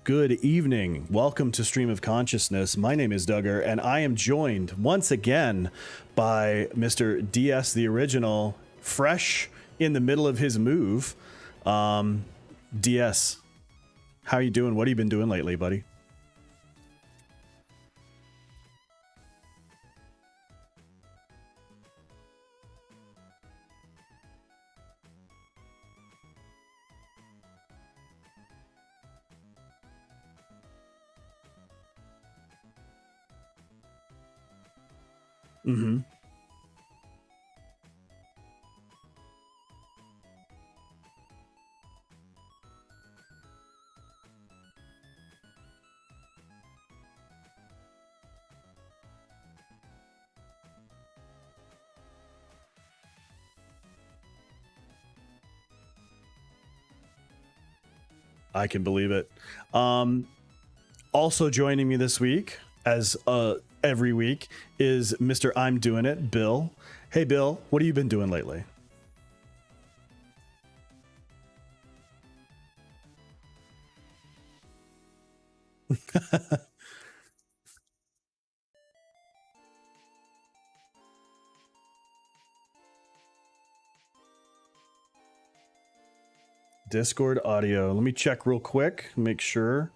Good evening. Welcome to Stream of Consciousness. My name is Duggar, and I am joined once again by Mr. DStheOriginal, fresh in the middle of his move. DS, how you doing? What have you been doing lately, buddy? Mm-hmm. I can believe it. Also joining me this week, as every week, is Mr. I'm Doing It, Bill. Hey, Bill, what have you been doing lately? Discord audio. Let me check real quick, make sure.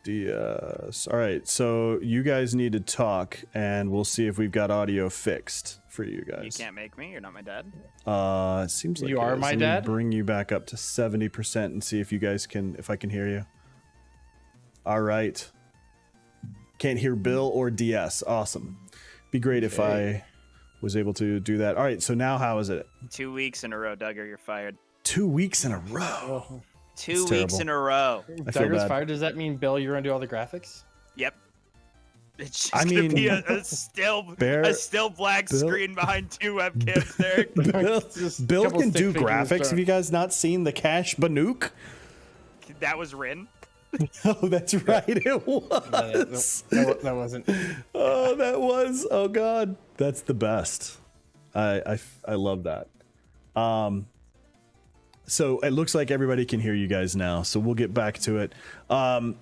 DS. All right, so you guys need to talk, and we'll see if we've got audio fixed for you guys. You can't make me. You're not my dad. It seems like you are my dad. Bring you back up to 70% and see if you guys can, if I can hear you. All right. Can't hear Bill or DS. Awesome. Be great if I was able to do that. All right, so now how is it? 2 weeks in a row, Duggar. You're fired. 2 weeks in a row. Oh. 2 weeks in a row. Duggar's fired. Does that mean, Bill, you're gonna do all the graphics? Yep. It's just I gonna mean, be a still black screen behind two webcams there. Bill can do graphics. Have you guys not seen the Cash Bannook? That was Rin. Oh, that's right. It was. That wasn't. Oh, that was. Oh God, that's the best. I love that. So it looks like everybody can hear you guys now. So we'll get back to it. All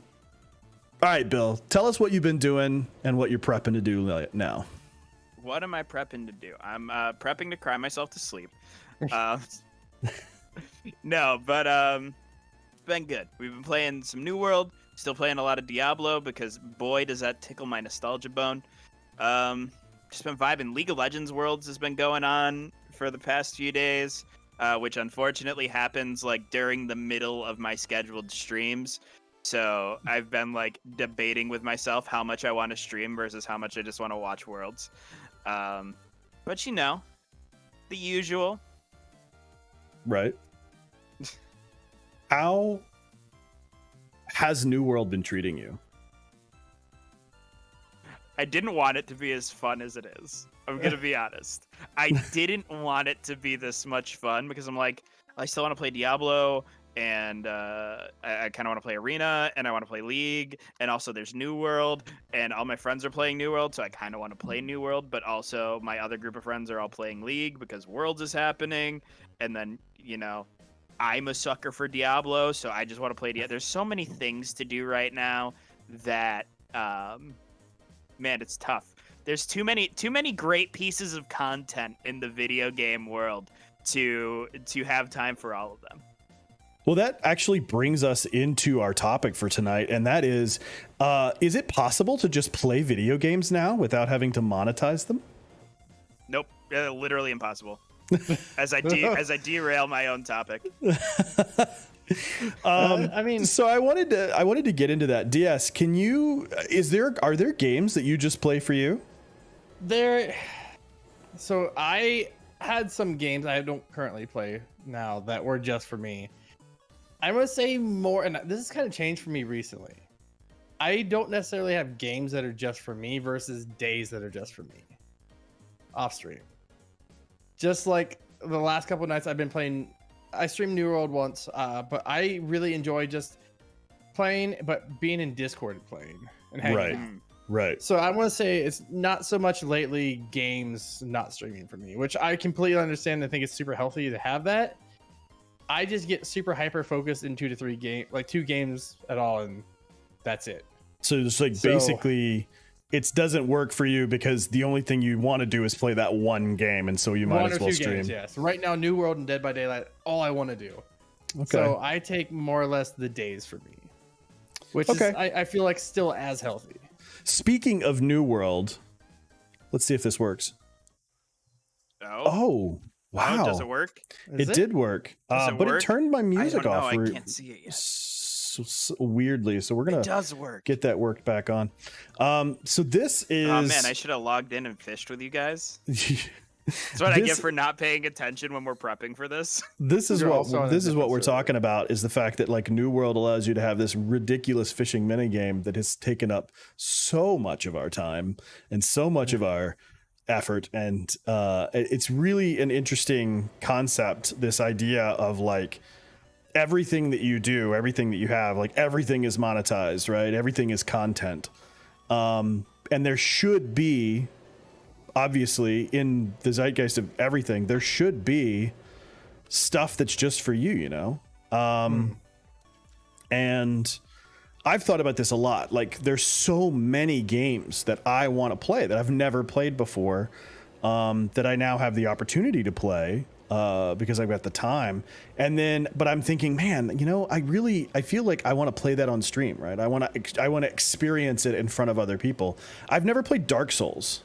right, Bill, tell us what you've been doing and what you're prepping to do now. What am I prepping to do? I'm prepping to cry myself to sleep. No, but it's been good. We've been playing some New World. Still playing a lot of Diablo because boy does that tickle my nostalgia bone. Just been vibing. League of Legends Worlds has been going on for the past few days, which unfortunately happens like during the middle of my scheduled streams. So I've been like debating with myself how much I want to stream versus how much I just want to watch Worlds. But you know, the usual. Right. How has New World been treating you? I didn't want it to be as fun as it is. I'm going to be honest. I didn't want it to be this much fun because I'm like, I still want to play Diablo, and I kind of want to play Arena, and I want to play League, and also there's New World, and all my friends are playing New World, so I kind of want to play New World, but also my other group of friends are all playing League because Worlds is happening, and then, you know, I'm a sucker for Diablo, so I just want to play Diablo. There's so many things to do right now that, man, it's tough. There's too many great pieces of content in the video game world to have time for all of them. Well, that actually brings us into our topic for tonight, and that is it possible to just play video games now without having to monetize them? Nope, literally impossible. As I derail my own topic. I mean, so I wanted to get into that. DS, are there games that you just play for you? So I had some games I don't currently play now that were just for me. I must say more, and this has kind of changed for me recently. I don't necessarily have games that are just for me versus days that are just for me off stream. Just like the last couple of nights I've been playing, I streamed New World once, but I really enjoy just playing, but being in Discord and playing and hanging out. Right. So I want to say it's not so much lately games not streaming for me, which I completely understand. I think it's super healthy to have that. I just get super hyper focused in 2 to 3 2 games at all, and that's it. So it's like basically it doesn't work for you because the only thing you want to do is play that one game, and so you might as well stream. Games, yes. Right now, New World and Dead by Daylight, all I want to do. Okay. So I take more or less the days for me, which is I feel like still as healthy. Speaking of New World, let's see if this works. Oh, wow. Does it work? It did work. But it turned my music off. I can't see it yet. So weirdly, so we're gonna get that worked back on. So this is oh man, I should have logged in and fished with you guys. That's what I get for not paying attention when we're prepping for this. This is what we're talking about, is the fact that like New World allows you to have this ridiculous fishing minigame that has taken up so much of our time and so much of our effort, and it's really an interesting concept, this idea of like everything that you do, everything that you have, like everything is monetized, right? Everything is content. And there should be, obviously, in the zeitgeist of everything, there should be stuff that's just for you, you know? And I've thought about this a lot. Like there's so many games that I want to play that I've never played before, that I now have the opportunity to play. Because I've got the time, but I'm thinking, man, you know, I feel like I want to play that on stream, right? I want to experience it in front of other people. I've never played Dark Souls.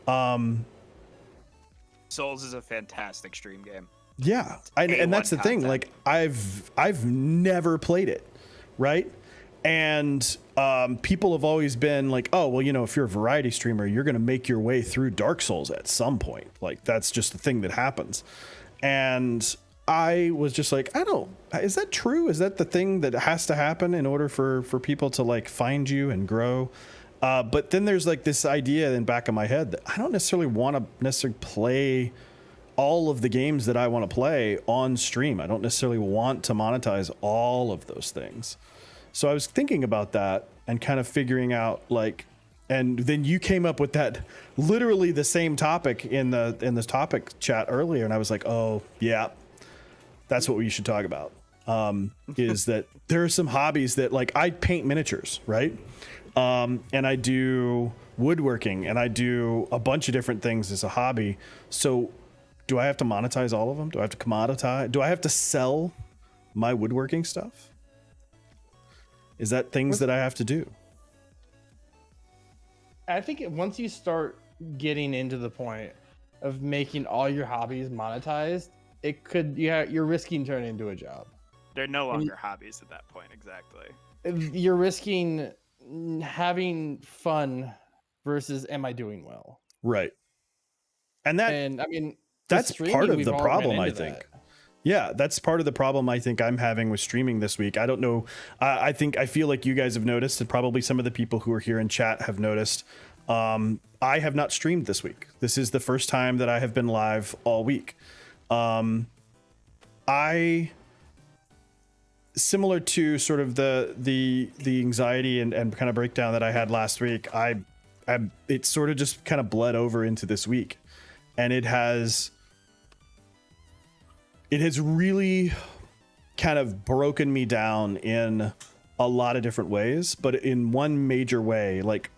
Souls is a fantastic stream game. Yeah, and that's the thing. Like I've never played it, right? And people have always been like, oh, well, you know, if you're a variety streamer, you're going to make your way through Dark Souls at some point. Like, that's just the thing that happens. And I was just like, is that true? Is that the thing that has to happen in order for people to like find you and grow? But then there's like this idea in the back of my head that I don't necessarily want to play all of the games that I want to play on stream. I don't necessarily want to monetize all of those things. So I was thinking about that and kind of figuring out like, and then you came up with that literally the same topic in the topic chat earlier. And I was like, oh yeah, that's what we should talk about. Is that there are some hobbies that like I paint miniatures, right? And I do woodworking and I do a bunch of different things as a hobby. So do I have to monetize all of them? Do I have to commoditize? Do I have to sell my woodworking stuff? Is that things that I have to do? I think once you start getting into the point of making all your hobbies monetized, you're risking turning into a job. They're no longer hobbies at that point. Exactly. You're risking having fun versus am I doing well? Right. And I mean, that's part of the problem, I think. Yeah, that's part of the problem I think I'm having with streaming this week. I don't know. I feel like you guys have noticed, and probably some of the people who are here in chat have noticed. I have not streamed this week. This is the first time that I have been live all week. Similar to sort of the anxiety and kind of breakdown that I had last week, it sort of just kind of bled over into this week, and it has really kind of broken me down in a lot of different ways, but in one major way, like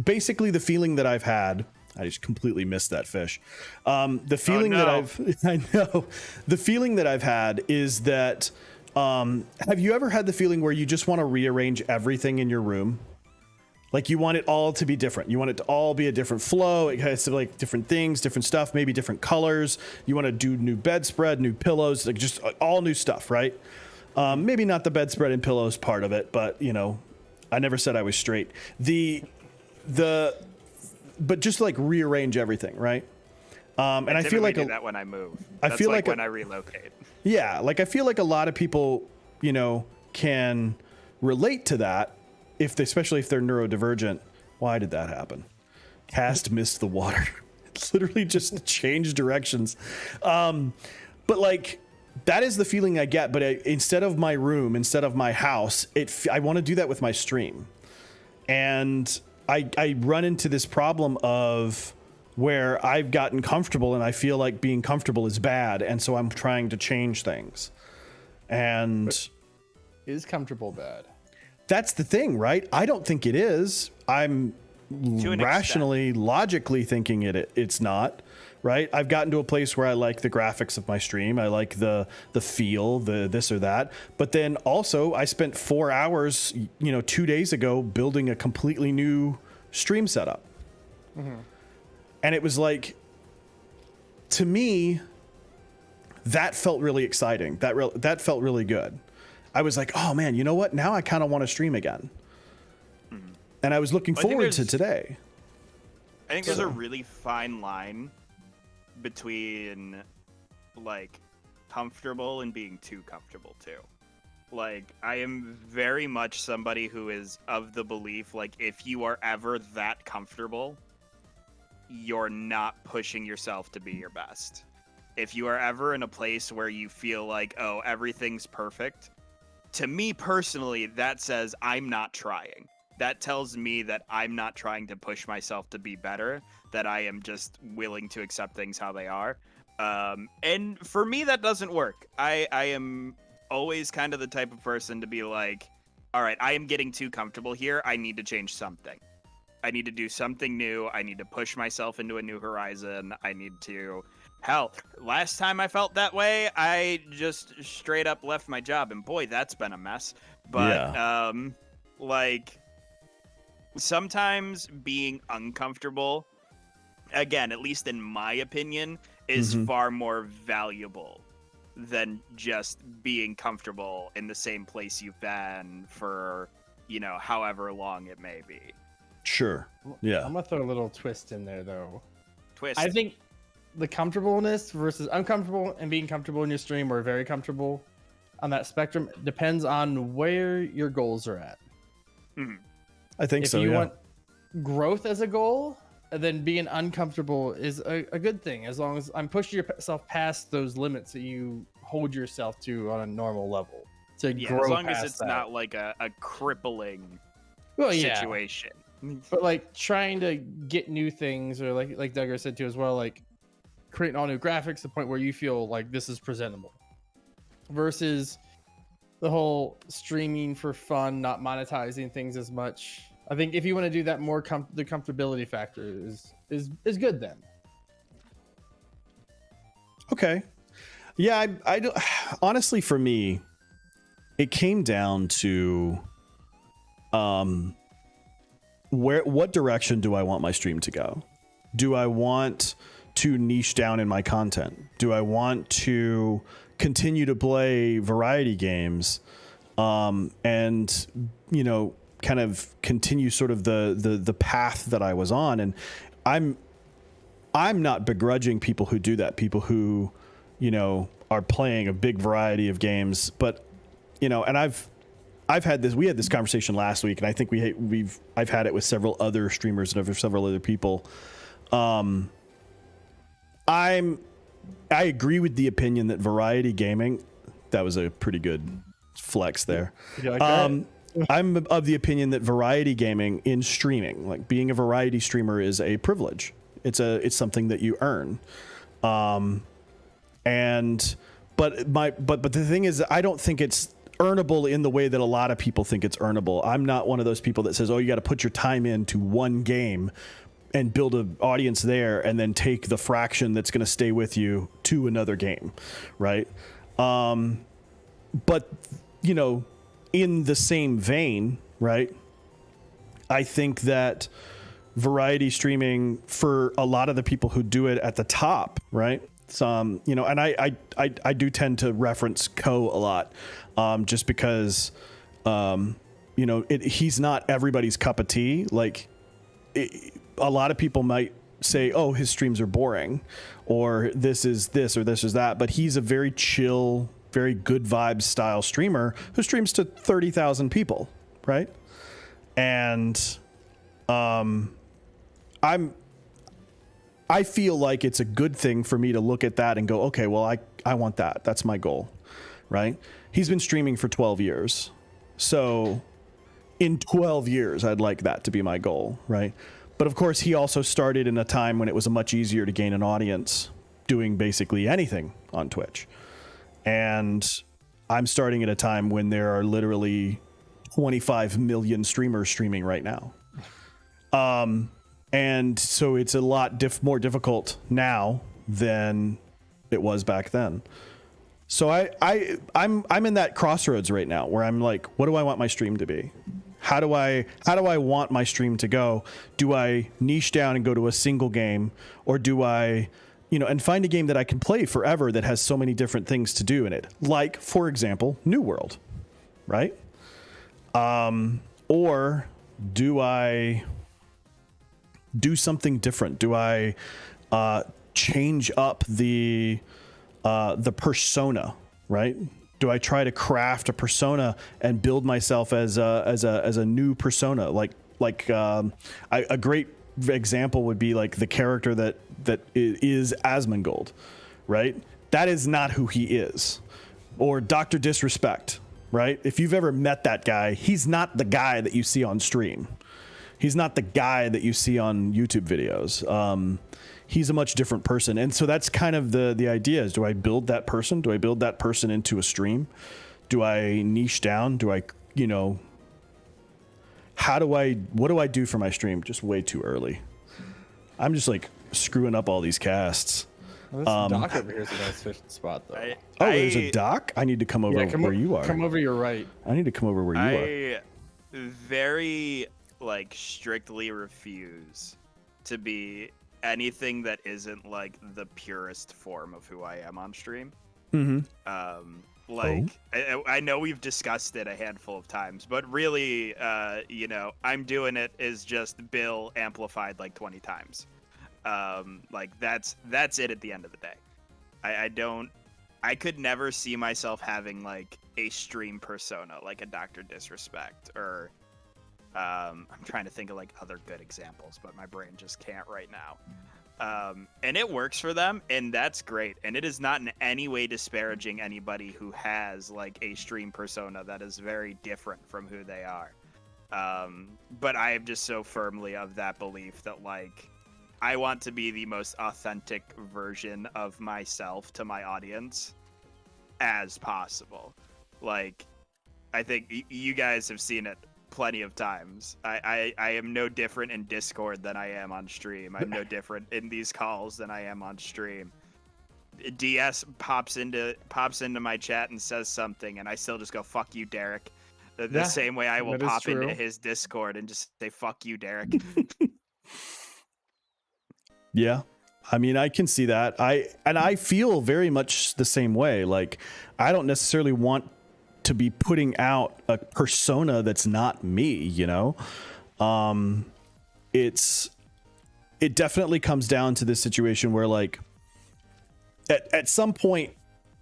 basically the feeling that I've had, I just completely missed that fish. The feeling the feeling that I've had is that, have you ever had the feeling where you just want to rearrange everything in your room? Like you want it all to be different. You want it to all be a different flow. It has to like different things, different stuff, maybe different colors. You want to do new bedspread, new pillows, like just all new stuff, right? Maybe not the bedspread and pillows part of it, but you know, I never said I was straight. But just like rearrange everything, right? And I feel like do that when I move. That's I feel like when I relocate. Yeah, like I feel like a lot of people, you know, can relate to that. Especially if they're neurodivergent. Why did that happen? Cast missed the water. It's literally just changed directions. But like, that is the feeling I get. But instead of my room, instead of my house, I want to do that with my stream. And I run into this problem of where I've gotten comfortable and I feel like being comfortable is bad. And so I'm trying to change things. And is comfortable bad? That's the thing, right? I don't think it is. I'm rationally, logically thinking it's not, right? I've gotten to a place where I like the graphics of my stream. I like the feel, the this or that. But then also I spent 4 hours, 2 days ago building a completely new stream setup. Mm-hmm. And it was like, to me, that felt really exciting. That felt really good. I was like, oh man, you know what? Now I kind of want to stream again. Mm-hmm. And I was looking forward to today. I think there's a really fine line between like comfortable and being too comfortable too. Like, I am very much somebody who is of the belief, like, if you are ever that comfortable, you're not pushing yourself to be your best. If you are ever in a place where you feel like, oh, everything's perfect, to me personally, that says I'm not trying. That tells me that I'm not trying to push myself to be better, that I am just willing to accept things how they are. And for me, that doesn't work. I am always kind of the type of person to be like, all right, I am getting too comfortable here. I need to change something. I need to do something new. I need to push myself into a new horizon. I need to... Hell, last time I felt that way, I just straight up left my job, and boy, that's been a mess. But, like, sometimes being uncomfortable, again, at least in my opinion, is far more valuable than just being comfortable in the same place you've been for, however long it may be. Sure. Yeah. I'm going to throw a little twist in there, though. Twist. I think the comfortableness versus uncomfortable and being comfortable in your stream or very comfortable on that spectrum depends on where your goals are at. Mm-hmm. I think so. If you want growth as a goal, then being uncomfortable is a good thing, as long as I'm pushing yourself past those limits that you hold yourself to on a normal level. To grow as long past as it's that. not like a crippling situation. But like trying to get new things, or like Duggar said too as well, like creating all new graphics to the point where you feel like this is presentable, versus the whole streaming for fun, not monetizing things as much. I think if you want to do that more, the comfortability factor is good then. Okay. Yeah, I honestly, for me, it came down to what direction do I want my stream to go? Do I want to niche down in my content? Do I want to continue to play variety games and kind of continue sort of the path that I was on? And I'm not begrudging people who do that, people who are playing a big variety of games, but and I've had this. We had this conversation last week, and I think I've had it with several other streamers and several other people. I agree with the opinion that variety gaming. That was a pretty good flex there. I'm of the opinion that variety gaming in streaming, like being a variety streamer, is a privilege. It's something that you earn. But the thing is, I don't think it's earnable in the way that a lot of people think it's earnable. I'm not one of those people that says, oh, you got to put your time into one game and build an audience there and then take the fraction that's going to stay with you to another game, right? But in the same vein, right, I think that variety streaming, for a lot of the people who do it at the top, right, some, and I do tend to reference Ko a lot, just because he's not everybody's cup of tea. Like, a lot of people might say, oh, his streams are boring, or this is this, or this is that, but he's a very chill, very good vibes style streamer who streams to 30,000 people, right? And I feel like it's a good thing for me to look at that and go, okay, well, I want that. That's my goal, right? He's been streaming for 12 years. So in 12 years, I'd like that to be my goal, right? But of course, he also started in a time when it was much easier to gain an audience doing basically anything on Twitch. And I'm starting at a time when there are literally 25 million streamers streaming right now. And so it's a lot more difficult now than it was back then. So I'm in that crossroads right now where I'm like, what do I want my stream to be? How do I want my stream to go? Do I niche down and go to a single game, or do I, and find a game that I can play forever that has so many different things to do in it? Like, for example, New World, right? Or do I do something different? Do I change up the persona, right? Do I try to craft a persona and build myself as a new persona? A great example would be like the character that is Asmongold, right? That is not who he is. Or Dr. Disrespect, right? If you've ever met that guy, he's not the guy that you see on stream. He's not the guy that you see on YouTube videos. He's a much different person. And so that's kind of the idea is, do I build that person? Do I build that person into a stream? Do I niche down? Do I, what do I do for my stream? Just way too early. I'm just like screwing up all these casts. Well, this dock over here is a nice fishing spot, though. There's a dock? I need to come over where you are. Come over your right. I need to come over where you are. I very, strictly refuse to be anything that isn't like the purest form of who I am on stream. Mm-hmm. I know we've discussed it a handful of times, but really, I'm doing it as just Bill amplified like 20 times. That's it at the end of the day. I could never see myself having like a stream persona, like a Dr. Disrespect, or I'm trying to think of like other good examples, but my brain just can't right now. And it works for them, and that's great. And it is not in any way disparaging anybody who has like a stream persona that is very different from who they are. But I am just so firmly of that belief that like I want to be the most authentic version of myself to my audience as possible. Like, I think you guys have seen it plenty of times. I am no different in Discord than I am on stream. I'm no different in these calls than I am on stream. DS pops into my chat and says something, and I still just go, fuck you, Derek. The same way I will pop into his Discord and just say, fuck you, Derek. Yeah. I mean, I can see that. I feel very much the same way. Like, I don't necessarily want to be putting out a persona that's not me, it definitely comes down to this situation where like at some point,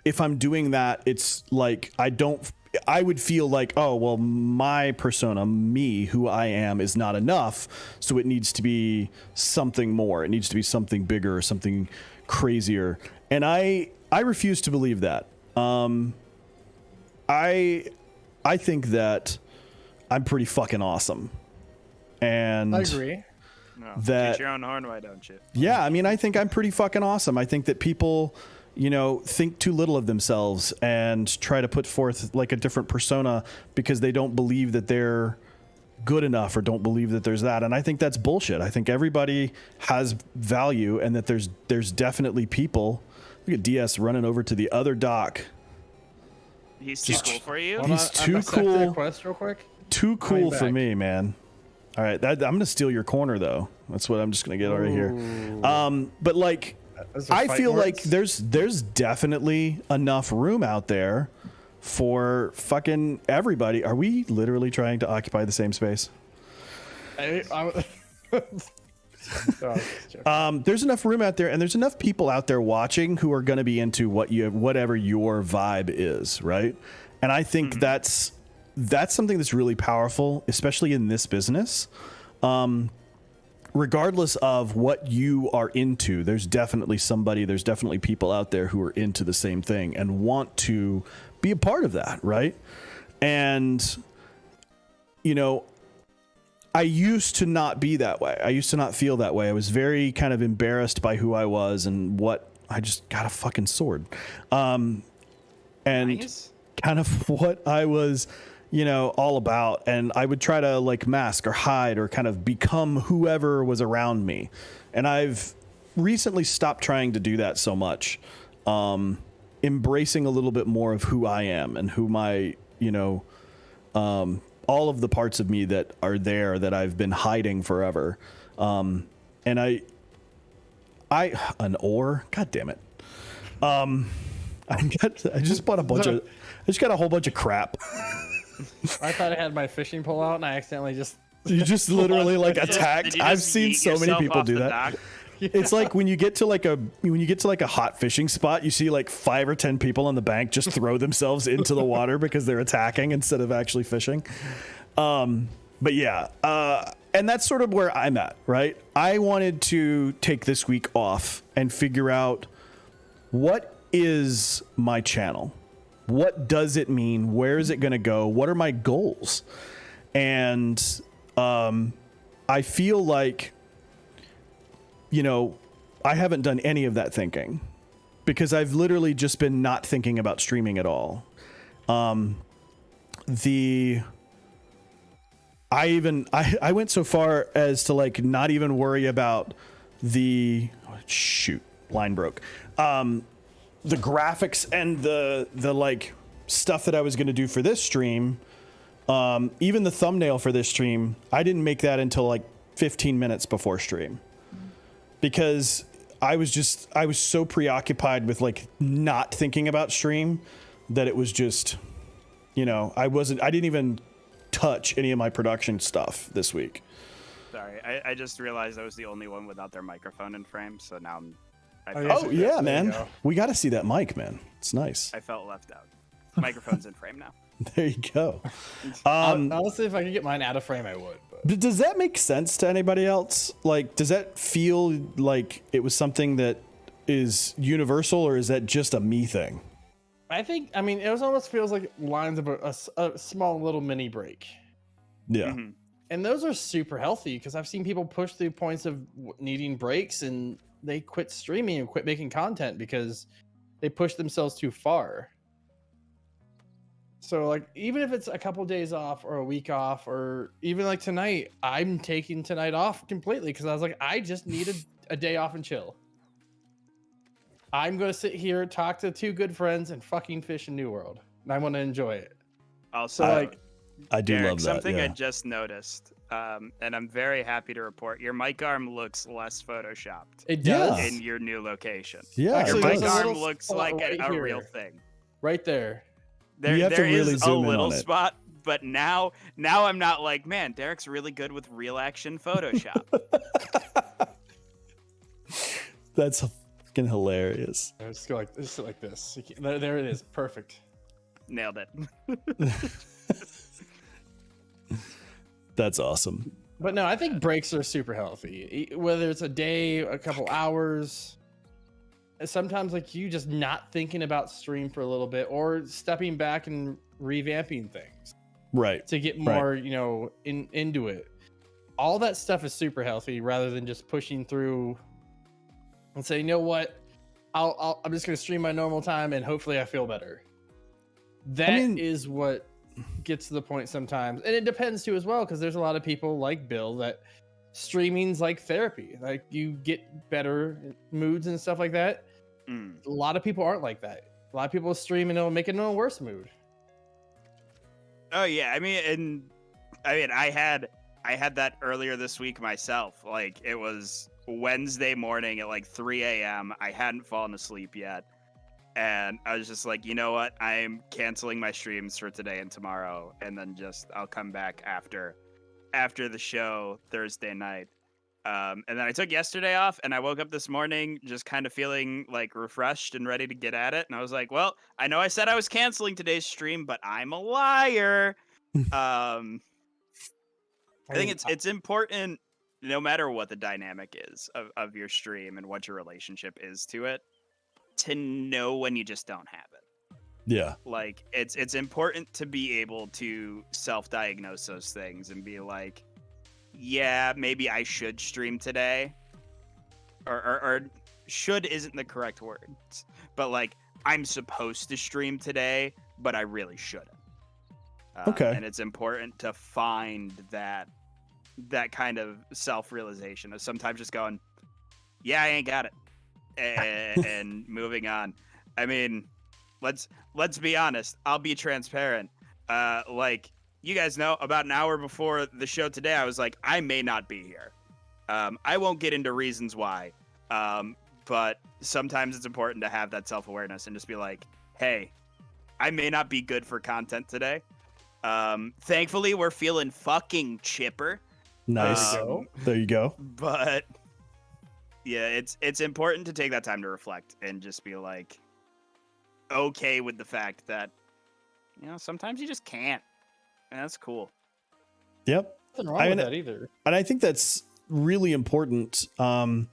if I'm doing that, it's like I would feel like, oh, well, my persona, me, who I am, is not enough. So it needs to be something more. It needs to be something bigger, something crazier. And I refuse to believe that. I think that I'm pretty fucking awesome. And I agree. No, that get your own horn, why don't you? Yeah, I mean, I think I'm pretty fucking awesome. I think that people, think too little of themselves and try to put forth like a different persona because they don't believe that they're good enough or don't believe that there's that. And I think that's bullshit. I think everybody has value and that there's definitely people. Look at DS running over to the other dock. He's too cool for you? He's too cool. Quest real quick. Too cool for me, man. All right, I'm gonna steal your corner though. That's what I'm just gonna get right here. But like, I feel like there's definitely enough room out there for fucking everybody. Are we literally trying to occupy the same space? There's enough room out there, and there's enough people out there watching who are going to be into whatever your vibe is, right? And I think that's something that's really powerful, especially in this business. Regardless of what you are into, there's definitely people out there who are into the same thing and want to be a part of that, right? And I used to not be that way. I used to not feel that way. I was very kind of embarrassed by who I was and what I just got a fucking sword. And Nice. kind of what I was, all about. And I would try to like mask or hide or kind of become whoever was around me. And I've recently stopped trying to do that so much. Embracing a little bit more of who I am and who my, all of the parts of me that are there that I've been hiding forever. And an ore, God damn it. I just bought I just got a whole bunch of crap. I thought I had my fishing pole out, and I accidentally just. You just literally like Did you attacked. just I've seen yeet so many yourself people off do the that. dock? It's like when you get to like a hot fishing spot, you see like 5 or 10 people on the bank just throw themselves into the water because they're attacking instead of actually fishing. But yeah, and that's sort of where I'm at, right? I wanted to take this week off and figure out what is my channel? What does it mean? Where is it going to go? What are my goals? And I feel like, I haven't done any of that thinking because I've literally just been not thinking about streaming at all. I went so far as to like not even worry about line broke. The graphics and the like stuff that I was going to do for this stream. Even the thumbnail for this stream, I didn't make that until like 15 minutes before stream because I was so preoccupied with like not thinking about stream that it was just, I didn't even touch any of my production stuff this week. Sorry, I just realized I was the only one without their microphone in frame, so now Oh yeah, man. go. We got to see that mic, man. It's nice. I felt left out. Microphone's in frame now. There you go. Honestly, if I could get mine out of frame, I would. But. Does that make sense to anybody else? Like, does that feel like it was something that is universal, or is that just a me thing? It almost feels like lines of a small little mini break. Yeah. Mm-hmm. And those are super healthy because I've seen people push through points of needing breaks and they quit streaming and quit making content because they push themselves too far. So like, even if it's a couple days off or a week off, or even like tonight, I'm taking tonight off completely because I was like, I just needed a day off and chill. I'm going to sit here, talk to 2 good friends, and fucking fish in New World. And I want to enjoy it. Also, I do Derek, love that. something I Yeah. just noticed, and I'm very happy to report, your mic arm looks less photoshopped It Yeah. does. in your new location. Yeah, Actually, Your it mic there's a does. arm little looks spot like right a here. real thing. Right there. There, You have to there really is a zoom in little on it. spot, but now I'm not like, man, Derek's really good with real action Photoshop. That's fucking hilarious. Just go like this. There it is. Perfect. Nailed it. That's awesome. But no, I think breaks are super healthy. Whether it's a day, a couple hours, sometimes like you just not thinking about stream for a little bit or stepping back and revamping things Right. to get more, into it. All that stuff is super healthy rather than just pushing through and say, you know what, I'm just going to stream my normal time and hopefully I feel better. That is what gets to the point sometimes. And it depends too as well, because there's a lot of people like Bill that streaming's like therapy. Like you get better moods and stuff like that. A lot of people aren't like that. A lot of people stream and it'll make it in a worse mood. Oh yeah, I had that earlier this week myself. Like it was Wednesday morning at like 3 a.m. I hadn't fallen asleep yet. And I was just like, you know what? I'm canceling my streams for today and tomorrow. And then I'll come back after the show Thursday night. And then I took yesterday off and I woke up this morning just kind of feeling like refreshed and ready to get at it. And I was like, well, I know I said I was canceling today's stream, but I'm a liar. I think it's important, no matter what the dynamic is of your stream and what your relationship is to it, to know when you just don't have it. Yeah. Like it's important to be able to self-diagnose those things and be like, yeah, maybe I should stream today, or should isn't the correct word, but like I'm supposed to stream today, but I really shouldn't. Okay. And it's important to find that kind of self-realization of sometimes just going, yeah, I ain't got it, and moving on. I mean, let's be honest. I'll be transparent. Like you guys know, about an hour before the show today, I was like, I may not be here. I won't get into reasons why, but sometimes it's important to have that self-awareness and just be like, hey, I may not be good for content today. Thankfully, we're feeling fucking chipper. Nice. There you go. But yeah, it's important to take that time to reflect and just be like, okay with the fact that, you know, sometimes you just can't, and that's cool. Yep. Nothing wrong with that either. And I think that's really important. And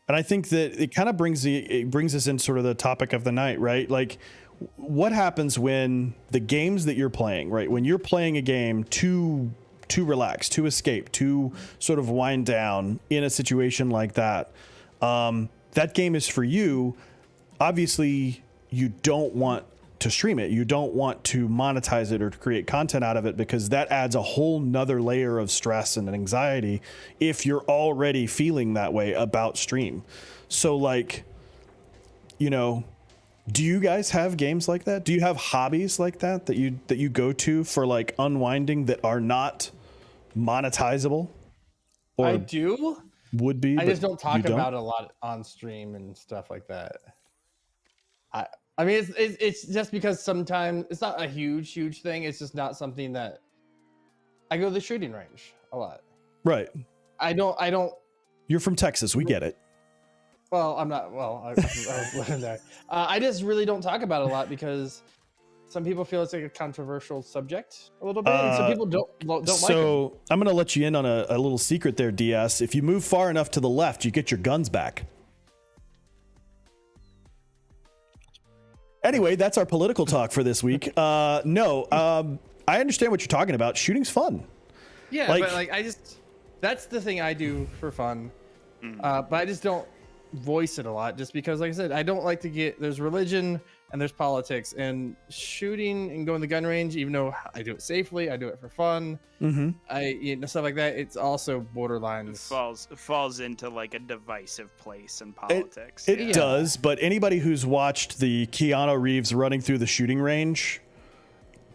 I think that it kind of brings us in sort of the topic of the night, right? Like, what happens when the games that you're playing, right? When you're playing a game to relax, to escape, to sort of wind down in a situation like that, that game is for you. Obviously, you don't want to stream it. You don't want to monetize it or to create content out of it, because that adds a whole nother layer of stress and anxiety if you're already feeling that way about stream. So like, you know, do you guys have games like that? Do you have hobbies like that you go to for like unwinding that are not monetizable? Or I do. Would be. I just don't talk about it a lot on stream and stuff like that. I mean, it's just because sometimes it's not a huge thing. It's just not something that I go to the shooting range a lot. Right. I don't. You're from Texas. We get it. Well, I'm not. Well, I was living there. I just really don't talk about it a lot because some people feel it's like a controversial subject a little bit, and some people don't like it. So I'm going to let you in on a little secret there, DS. If you move far enough to the left, you get your guns back. Anyway, that's our political talk for this week. I understand what you're talking about. Shooting's fun. Yeah, but like that's the thing I do for fun. But I just don't voice it a lot just because, like I said, I don't like to there's religion and there's politics, and shooting and going to the gun range, even though I do it safely, I do it for fun. Stuff like that. It's also borderlines. It falls into like a divisive place in politics. It does, but anybody who's watched the Keanu Reeves running through the shooting range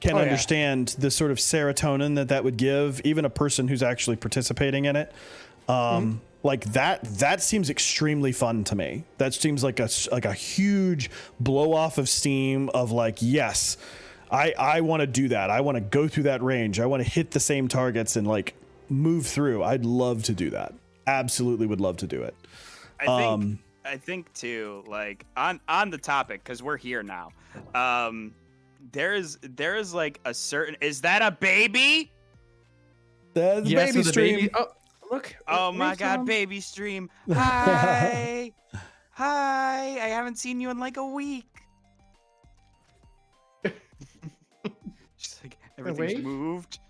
can understand the sort of serotonin that would give even a person who's actually participating in it. Like that seems extremely fun to me. That seems like a huge blow off of steam of like, yes, I want to do that. I want to go through that range. I want to hit the same targets and like move through. I'd love to do that. Absolutely would love to do it. I think too, like on the topic, because we're here now. There's like a certain, is that a baby? The baby stream. Baby. Oh, look. Oh my God, baby stream. Hi. Hi. I haven't seen you in like a week. Just like everything's moved.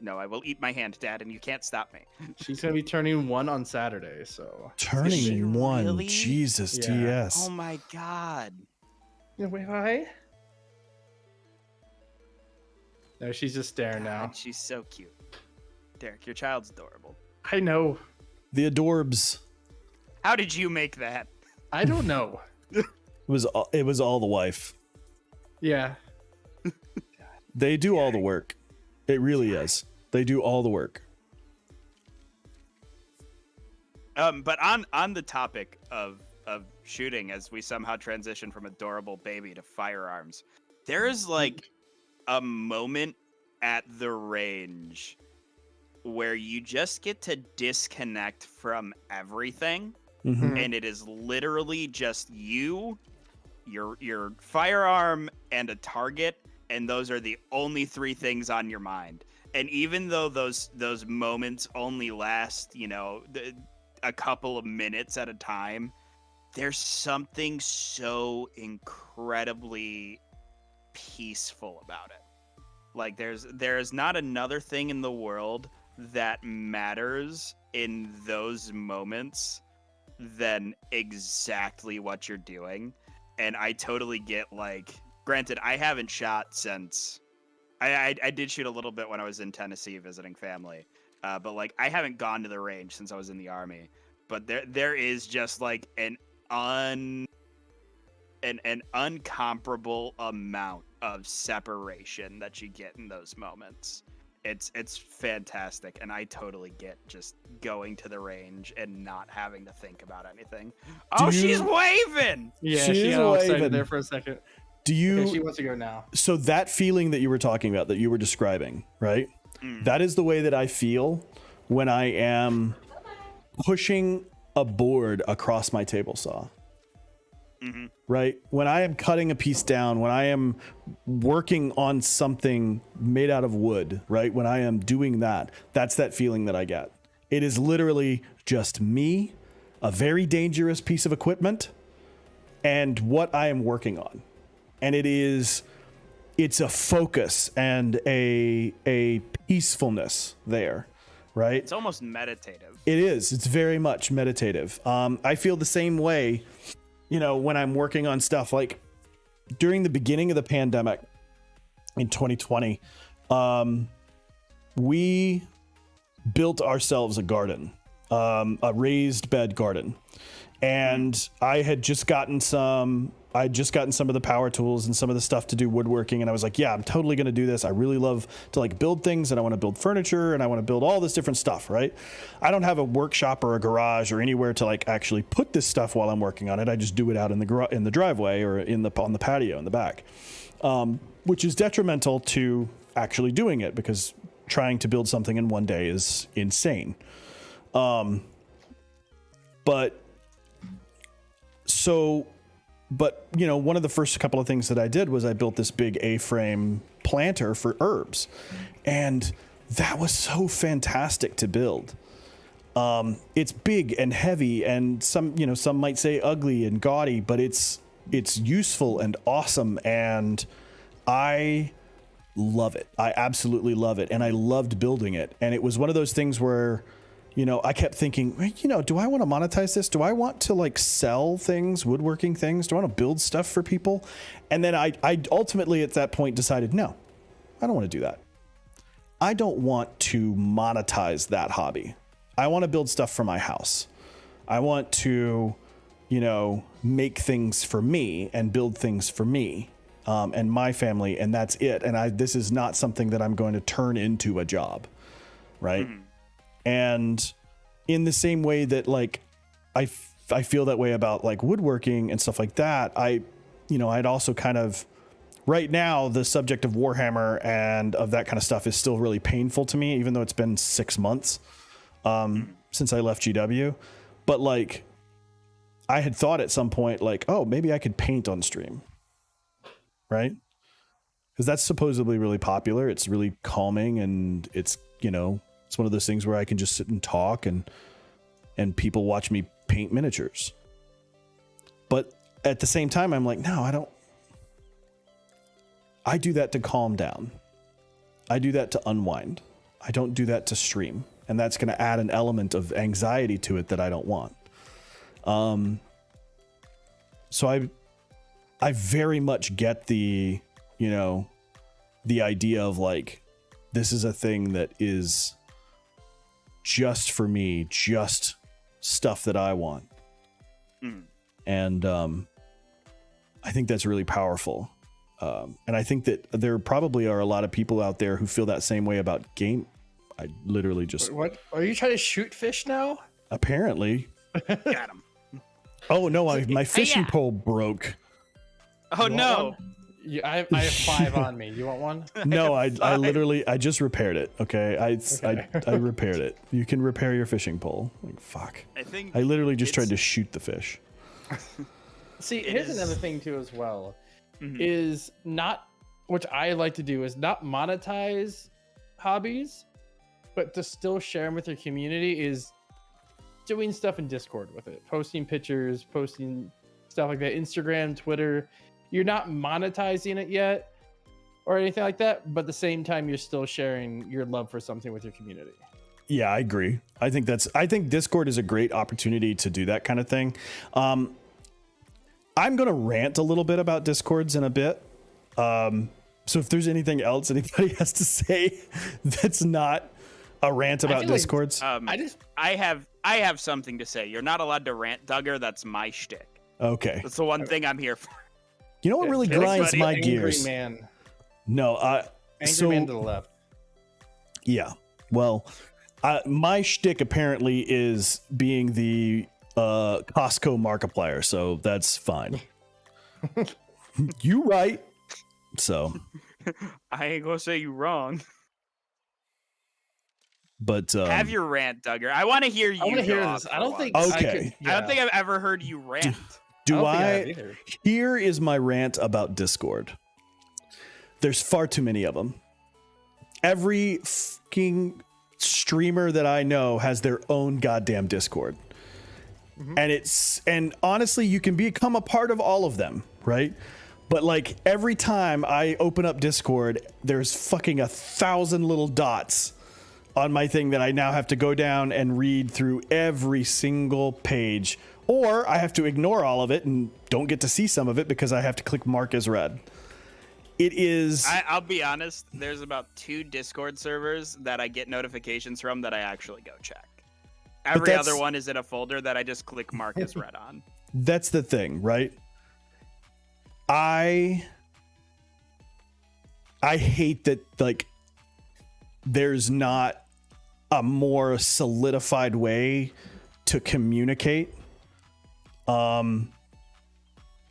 No, I will eat my hand, Dad, and you can't stop me. She's gonna be turning 1 on Saturday, so. Turning 1. Really? Jesus, Yeah. DS. Oh my God. Yeah, wait, hi. No, she's just staring now. God, she's so cute. Derek, your child's adorable. I know. The adorbs. How did you make that? I don't know. It was all the wife. Yeah. They do all the work. It really is. They do all the work. But on the topic of shooting, as we somehow transition from adorable baby to firearms, there is like a moment at the range where you just get to disconnect from everything, and it is literally just you, your firearm, and a target, and those are the only 3 things on your mind. And even though those moments only last, a couple of minutes at a time, there's something so incredibly peaceful about it. Like there's not another thing in the world that matters in those moments than exactly what you're doing. And I totally get, like, granted, I haven't shot since I did shoot a little bit when I was in Tennessee visiting family, but like I haven't gone to the range since I was in the army. But there is just like an uncomparable amount of separation that you get in those moments. It's fantastic, and I totally get just going to the range and not having to think about anything. Oh, she's waving. Yeah, She she is got all excited waving. there for a second. Do you? Okay, she wants to go now. So that feeling that you were talking about, that you were describing, right? That is the way that I feel when I am pushing a board across my table saw. Right? When I am cutting a piece down, when I am working on something made out of wood, right? When I am doing that, that's that feeling that I get. It is literally just me, a very dangerous piece of equipment, and what I am working on. And it's a focus and a peacefulness there, right? It's almost meditative. It is. It's very much meditative. I feel the same way, you know, when I'm working on stuff like during the beginning of the pandemic in 2020, we built ourselves a garden, a raised bed garden. And I had just gotten some of the power tools and some of the stuff to do woodworking. And I was like, yeah, I'm totally going to do this. I really love to like build things, and I want to build furniture, and I want to build all this different stuff, right? I don't have a workshop or a garage or anywhere to like actually put this stuff while I'm working on it. I just do it out in the driveway or on the patio in the back, which is detrimental to actually doing it because trying to build something in one day is insane. But you know, one of the first couple of things that I did was I built this big A-frame planter for herbs, and that was so fantastic to build. It's big and heavy, and some might say ugly and gaudy, but it's useful and awesome, and I love it. I absolutely love it, and I loved building it. And it was one of those things where, you know, I kept thinking, you know, do I want to monetize this? Do I want to like sell things, woodworking things? Do I want to build stuff for people? And then I ultimately at that point decided, no, I don't want to do that. I don't want to monetize that hobby. I want to build stuff for my house. I want to, you know, make things for me and build things for me and my family, and that's it. And this is not something that I'm going to turn into a job, right? And in the same way that like I feel that way about like woodworking and stuff like that, I'd also kind of, right now the subject of Warhammer and of that kind of stuff is still really painful to me, even though it's been 6 months since I left GW. But like I had thought at some point like, oh, maybe I could paint on stream, right? Because that's supposedly really popular. It's really calming, and it's, you know, it's one of those things where I can just sit and talk and people watch me paint miniatures. But at the same time, I'm like, no, I do that to calm down. I do that to unwind. I don't do that to stream. And that's going to add an element of anxiety to it that I don't want. So I very much get the, you know, the idea of like, this is a thing that is just for me, just stuff that I want. And I think that's really powerful. And I think that there probably are a lot of people out there who feel that same way about game. I literally just... What? Are you trying to shoot fish now? Apparently. Got him. Oh, no, my fishing pole broke. Oh, no. I have 5 on me. You want one? No, I literally, I just repaired it. Okay. I repaired it. You can repair your fishing pole. Like, fuck. I literally just tried to shoot the fish. See, here's another thing too as well. Is not, which I like to do, is not monetize hobbies, but to still share them with your community, is doing stuff in Discord with it, posting pictures, posting stuff like that, Instagram, Twitter. You're not monetizing it yet or anything like that, but at the same time, you're still sharing your love for something with your community. Yeah, I agree. I think Discord is a great opportunity to do that kind of thing. I'm going to rant a little bit about Discords in a bit. So if there's anything else anybody has to say that's not a rant about Discords. I have something to say. You're not allowed to rant, Dugger. That's my shtick. Okay. That's the one thing I'm here for. You know what really grinds my gears? Man. No, Angry man to the left. Yeah. Well, my shtick apparently is being the Costco Markiplier, so that's fine. You right. So I ain't gonna say you wrong. But have your rant, Dugger. I want to hear you. I want to hear this. I don't think. Okay. I don't think I've ever heard you rant. Do I? Here is my rant about Discord. There's far too many of them. Every fucking streamer that I know has their own goddamn Discord. And honestly, you can become a part of all of them, right? But like every time I open up Discord, there's fucking 1,000 little dots on my thing that I now have to go down and read through every single page, or I have to ignore all of it and don't get to see some of it because I have to click mark as read. It is. I'll be honest. There's about 2 Discord servers that I get notifications from that I actually go check. Every other one is in a folder that I just click mark as read on. That's the thing, right? I hate that, like, there's not a more solidified way to communicate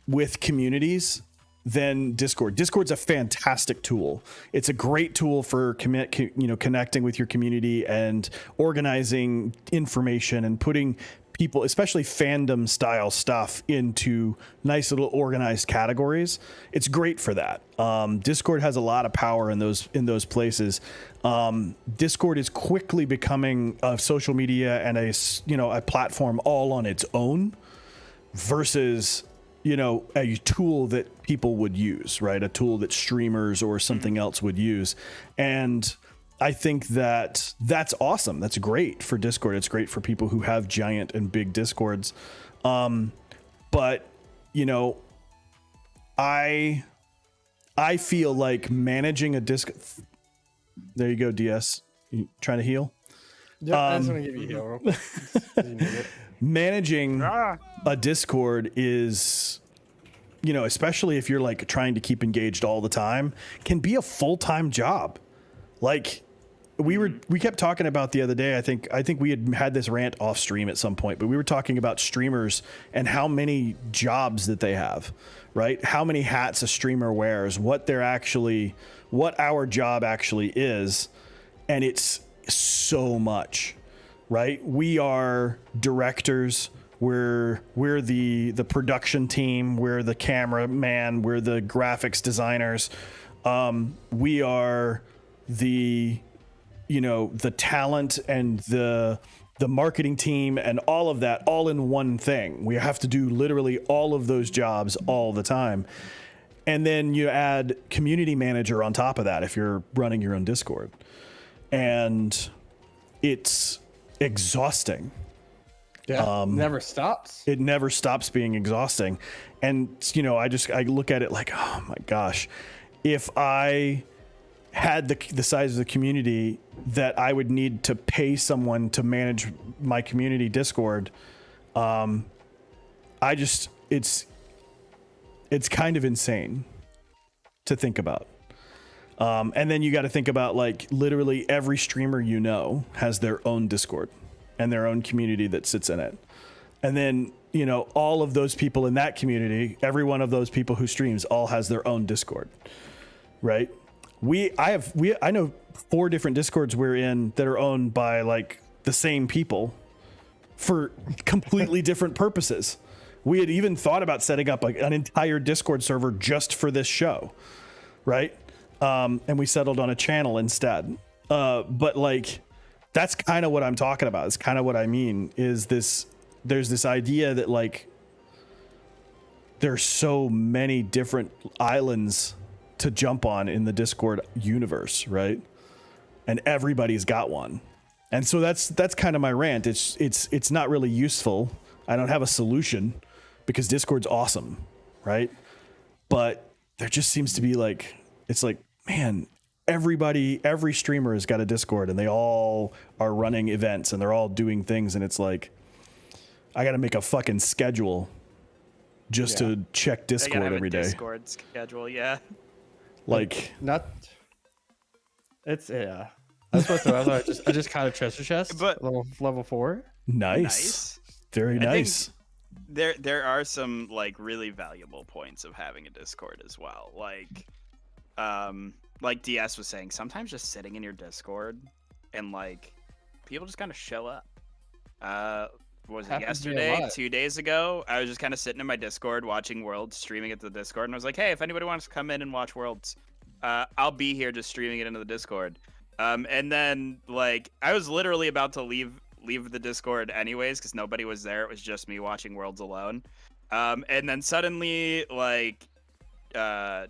with communities than Discord. Discord's a fantastic tool. It's a great tool for connecting with your community and organizing information and putting people, especially fandom style stuff, into nice little organized categories. It's great for that. Discord has a lot of power in those places. Discord is quickly becoming a social media and a platform all on its own versus a tool that people would use, right? A tool that streamers or something else would use. And I think that that's awesome. That's great for Discord. It's great for people who have giant and big Discords. But I feel like managing a there you go, DS. You trying to heal? Yep, I just want to give you a heal real quick. Managing a Discord is, especially if you're like trying to keep engaged all the time, can be a full-time job. Like we kept talking about the other day. I think we had this rant off stream at some point, but we were talking about streamers and how many jobs that they have, right? How many hats a streamer wears, what our job actually is. And it's so much. Right? We are directors. We're the production team. We're the cameraman. We're the graphics designers. We are the talent and the marketing team and all of that all in one thing. We have to do literally all of those jobs all the time. And then you add community manager on top of that if you're running your own Discord. And it's exhausting. Yeah, never stops. It never stops being exhausting. And I look at it like, oh my gosh, if I had the size of the community that I would need to pay someone to manage my community Discord, it's kind of insane to think about. And then you got to think about, like, literally every streamer has their own Discord and their own community that sits in it. And then, all of those people in that community, every one of those people who streams all has their own Discord, right? I know 4 different Discords we're in that are owned by like the same people for completely different purposes. We had even thought about setting up like an entire Discord server just for this show, right? And we settled on a channel instead. But like, that's kind of what I'm talking about. It's kind of what I mean is there's this idea that like, there's so many different islands to jump on in the Discord universe, right? And everybody's got one. And so that's kind of my rant. It's not really useful. I don't have a solution because Discord's awesome, right? But there just seems to be like, it's like, man, every streamer has got a Discord and they all are running events and they're all doing things. And it's like, I got to make a fucking schedule just to check Discord every day. Discord schedule, yeah. Like, not. It's yeah. That's what I just caught a treasure chest, But level 4. nice. Very nice. There are some like really valuable points of having a Discord as well. Like DS was saying, sometimes just sitting in your Discord and like people just kind of show up. Was it Happens to me a yesterday? lot. 2 days ago? I was just kind of sitting in my Discord watching Worlds, streaming it to the Discord, and I was like, hey, if anybody wants to come in and watch Worlds, I'll be here just streaming it into the Discord. And then like I was literally about to leave the Discord anyways because nobody was there. It was just me watching Worlds alone. And then suddenly like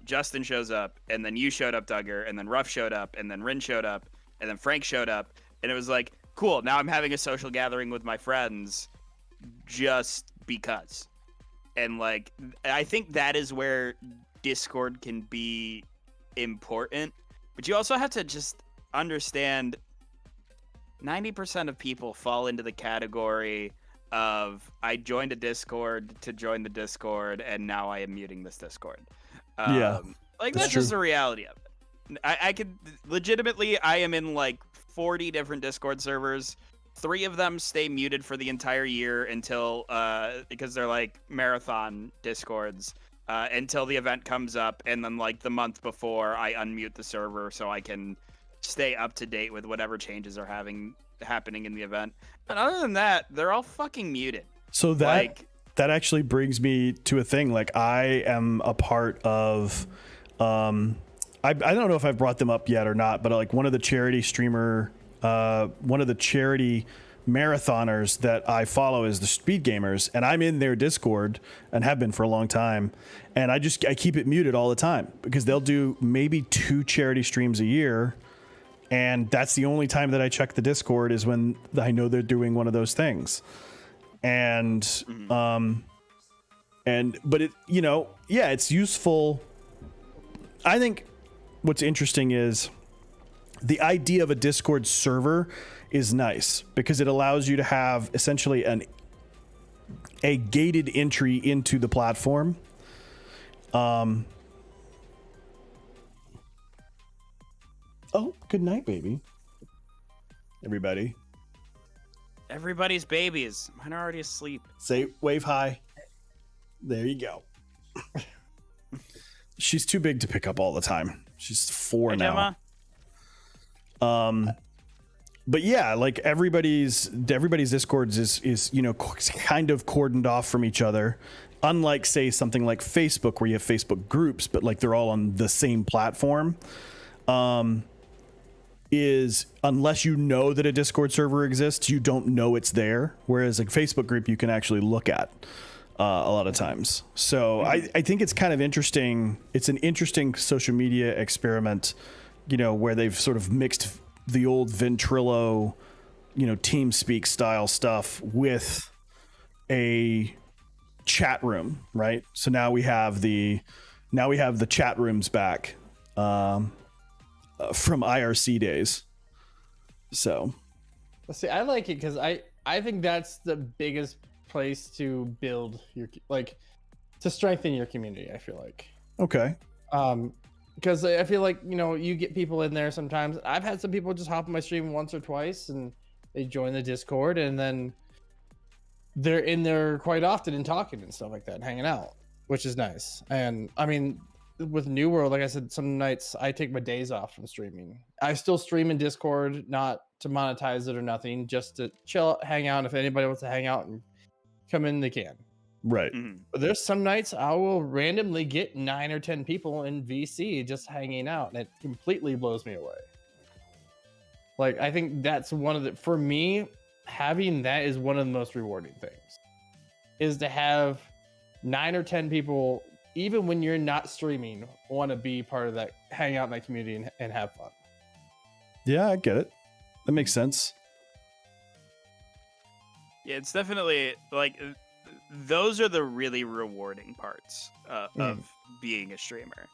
Justin shows up, and then you showed up, Dugger, and then Ruff showed up, and then Rin showed up, and then Frank showed up, and it was like, cool, now I'm having a social gathering with my friends just because. And like I think that is where Discord can be important, but you also have to just understand 90% of people fall into the category of I joined a Discord to join the Discord and now I am muting this Discord. Yeah, like that's that's just true. the reality of it. I could legitimately, I am in like 40 different Discord servers. 3 of them stay muted for the entire year until because they're like marathon Discords until the event comes up, and then like the month before I unmute the server so I can stay up to date with whatever changes are happening in the event. But other than that, they're all fucking muted. So Like, that actually brings me to a thing. Like I am a part of, I don't know if I've brought them up yet or not, but like one of the charity marathoners that I follow is the Speed Gamers, and I'm in their Discord and have been for a long time. And I keep it muted all the time because they'll do maybe 2 charity streams a year. And that's the only time that I check the Discord is when I know they're doing one of those things. And, but it, it's useful. I think what's interesting is the idea of a Discord server is nice because it allows you to have essentially a gated entry into the platform. Oh, good night, baby. Everybody. everybody's babies. Mine are already asleep. Say wave hi. There you go. She's too big to pick up all the time. She's 4 Hey, now. Gemma. But yeah, like everybody's Discords is kind of cordoned off from each other. Unlike say something like Facebook where you have Facebook groups, but like they're all on the same platform. Is unless you know that a Discord server exists, you don't know it's there. Whereas like Facebook group, you can actually look at a lot of times. So I think it's kind of interesting. It's an interesting social media experiment, where they've sort of mixed the old Ventrilo, TeamSpeak style stuff with a chat room, right? So now we have the chat rooms back. From IRC days. So see, I like it because I think that's the biggest place to build your to strengthen your community. I feel like okay, because I feel like you get people in there sometimes. I've had some people just hop on my stream once or twice and they join the Discord and then they're in there quite often and talking and stuff like that and hanging out, which is nice. And I mean, with New World, like I said, some nights I take my days off from streaming. I still stream in Discord, not to monetize it or nothing, just to chill, hang out. If anybody wants to hang out and come in, they can. right. Mhm. But there's some nights I will randomly get 9 or 10 people in VC just hanging out, and it completely blows me away. Like, I think that's for me, having that is one of the most rewarding things, is to have 9 or 10 people, even when you're not streaming, want to be part of that, hang out in that community and have fun. Yeah, I get it. That makes sense. Yeah, it's definitely like those are the really rewarding parts of being a streamer.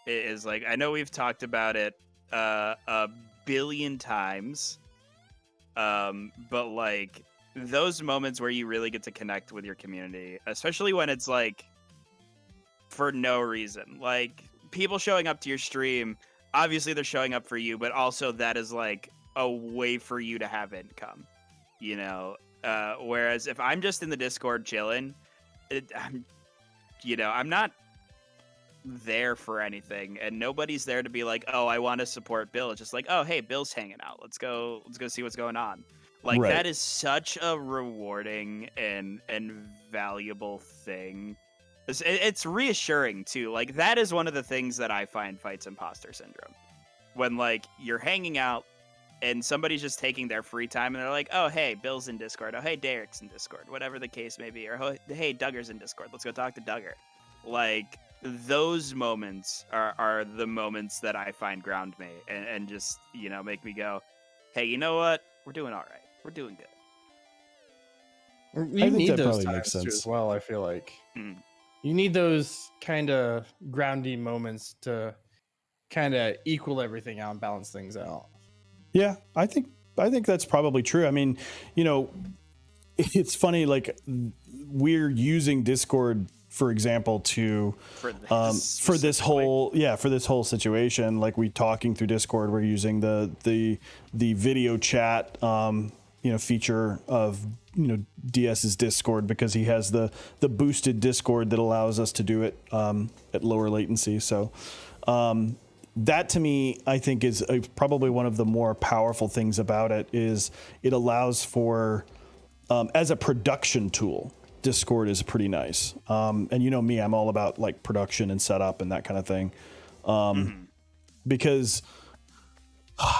It is like, I know we've talked about it a billion times, but like those moments where you really get to connect with your community, especially when it's like for no reason, like people showing up to your stream, obviously they're showing up for you, but also that is like a way for you to have income, you know. Whereas if I'm just in the Discord chilling, I'm not there for anything, and nobody's there to be like, oh, I want to support Bill. It's just like, oh, hey, Bill's hanging out. Let's go see what's going on. Like Right. That is such a rewarding and valuable thing. It's reassuring too. Like that is one of the things that I find fights imposter syndrome. When like you're hanging out and somebody's just taking their free time and they're like, oh, hey, Bill's in Discord. Oh, hey, Derek's in Discord. Whatever the case may be. Or, hey, Dugger's in Discord. Let's go talk to Dugger. Like, those moments are the moments that I find ground me and just, make me go, hey, you know what? We're doing all right. We're doing good. You think need that those probably times makes too sense. as well, I feel like. Mm. You need those kind of groundy moments to kind of equal everything out and balance things out. Yeah, I think that's probably true. I mean, it's funny, like we're using Discord, for example, to For this whole situation. Like we talking through Discord, we're using the video chat feature of DS's Discord because he has the boosted Discord that allows us to do it at lower latency. So that to me, I think is probably one of the more powerful things about it is it allows for, as a production tool, Discord is pretty nice. And me, I'm all about like production and setup and that kind of thing. Because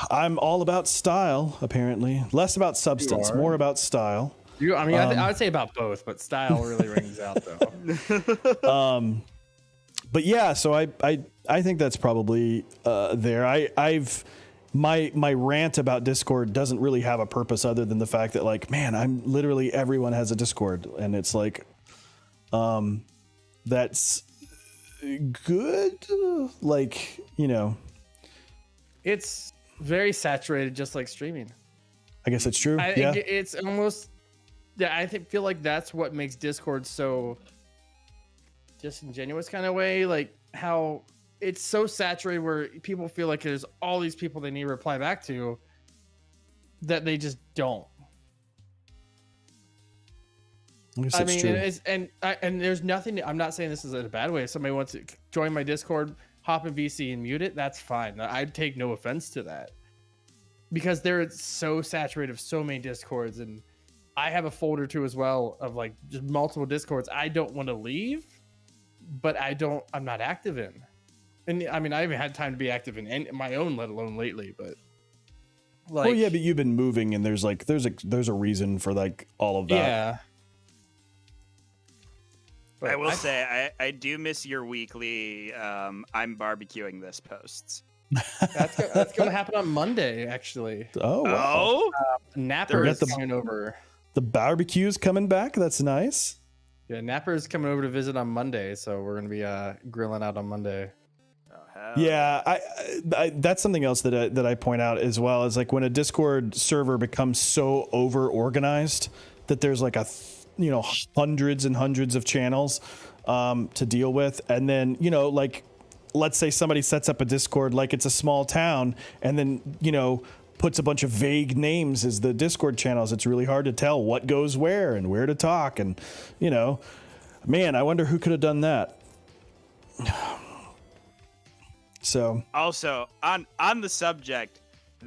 I'm all about style, apparently. Less about substance, more about style. I would say about both, but style really rings out though. But yeah, so I think that's probably there. I've my rant about Discord doesn't really have a purpose other than the fact that like, man, I'm literally everyone has a Discord, and it's like, that's good. Like, It's very saturated, just like streaming. I guess it's true. I Yeah, think it's almost. Yeah, I feel like that's what makes Discord so disingenuous kind of way, like how it's so saturated where people feel like there's all these people they need to reply back to that they just don't. I guess I it's mean, true. and there's nothing. I'm not saying this is in a bad way. If somebody wants to join my Discord, hop in VC and mute it, that's fine. I'd take no offense to that because they're so saturated of so many Discords, and I have a folder too as well of like just multiple Discords I don't want to leave, but I'm not active in. And I mean, I haven't had time to be active in my own, let alone lately, but like, well, yeah, but you've been moving, and there's a reason for like all of that. Yeah. But I will say, I do miss your weekly I'm barbecuing this posts. that's going to happen on Monday, actually. Oh, wow. Oh? Napper Forget is coming over. The barbecue's coming back. That's nice. Yeah, Napper is coming over to visit on Monday, so we're going to be grilling out on Monday. Oh, hell. Yeah, I that's something else that I point out as well, is like when a Discord server becomes so over organized that there's like hundreds and hundreds of channels to deal with, and then like let's say somebody sets up a Discord like it's a small town, and then puts a bunch of vague names as the Discord channels. It's really hard to tell what goes where and where to talk, and man, I wonder who could have done that. So Also, on the subject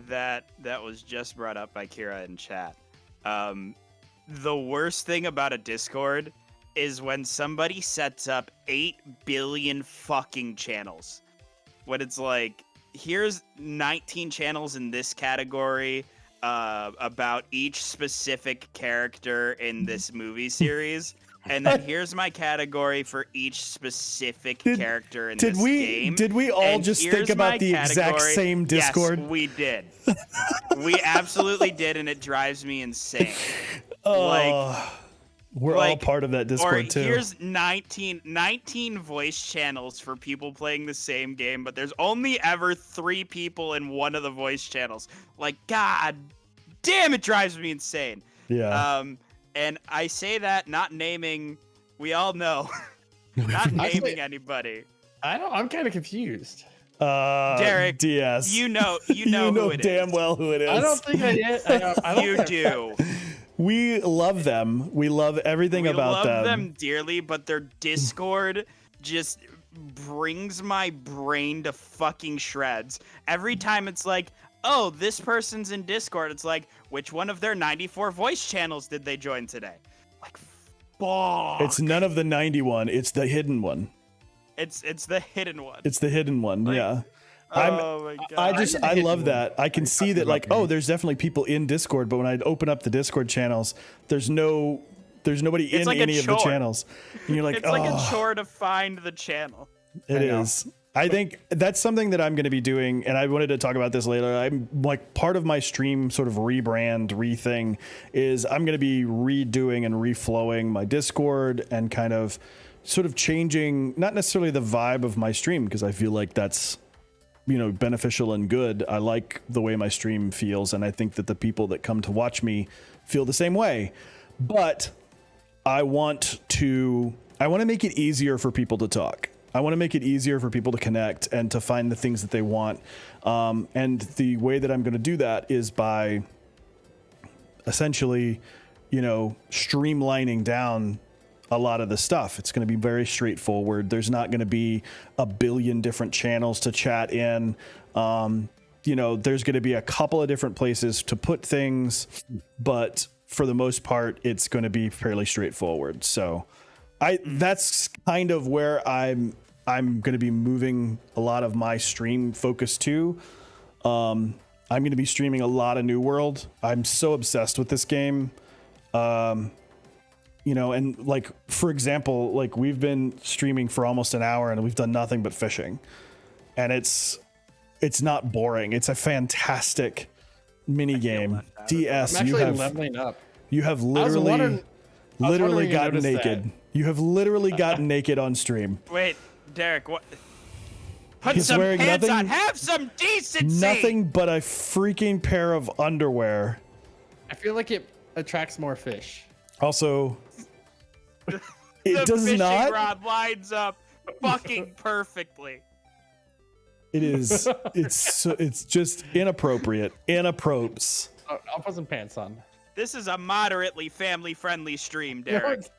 that was just brought up by Kira in chat, the worst thing about a Discord is when somebody sets up 8 billion fucking channels. When it's like, here's 19 channels in this category about each specific character in this movie series. And then here's my category for each specific character in this game. Did we all And just here's think about my the exact category. same Discord? Yes, we did. We absolutely did, and it drives me insane. We're all part of that Or Discord too. here's 19 voice channels for people playing the same game, but there's only ever 3 people in one of the voice channels. Like, god damn, it drives me insane. Yeah. And I say that not naming, we all know, not naming anybody. I'm kind of confused. Derek, DS. You know who it damn is. well who it is. I don't think I don't You do. We love them. We love everything We about love them dearly, but their Discord just brings my brain to fucking shreds. Every time it's like, oh, this person's in Discord, it's like, which one of their 94 voice channels did they join today? Like, fuck. It's none of the 91. It's the hidden one. It's the hidden one. It's the hidden one. Like, yeah. Oh my god. I love that. I can see that, like, oh, there's definitely people in Discord, but when I open up the Discord channels, there's nobody in like any of the channels. And you're like, It's like a chore to find the channel. It is. I think that's something that I'm going to be doing, and I wanted to talk about this later. I'm like, part of my stream sort of rebrand, rething is I'm going to be redoing and reflowing my Discord and kind of sort of changing, not necessarily the vibe of my stream, because I feel like that's, beneficial and good. I like the way my stream feels, and I think that the people that come to watch me feel the same way. But I want to make it easier for people to talk. I want to make it easier for people to connect and to find the things that they want. And the way that I'm going to do that is by essentially, streamlining down a lot of the stuff. It's going to be very straightforward. There's not going to be a billion different channels to chat in. There's going to be a couple of different places to put things, but for the most part, it's going to be fairly straightforward. So that's kind of where I'm going to be moving a lot of my stream focus to. I'm going to be streaming a lot of New World. I'm so obsessed with this game. And like, for example, like, we've been streaming for almost an hour and we've done nothing but fishing, and it's not boring. It's a fantastic mini game. DS, I'm actually leveling up. You have literally gotten naked. You have literally gotten naked on stream. Wait, Derek, what? Put He's some wearing pants nothing- on. Have some decency. Nothing but a freaking pair of underwear. I feel like it attracts more fish. Also, The it does fishing not. rod lines up fucking perfectly. It is. It's just inappropriate. Inappropriate. I'll put some pants on. This is a moderately family-friendly stream, Derek. That's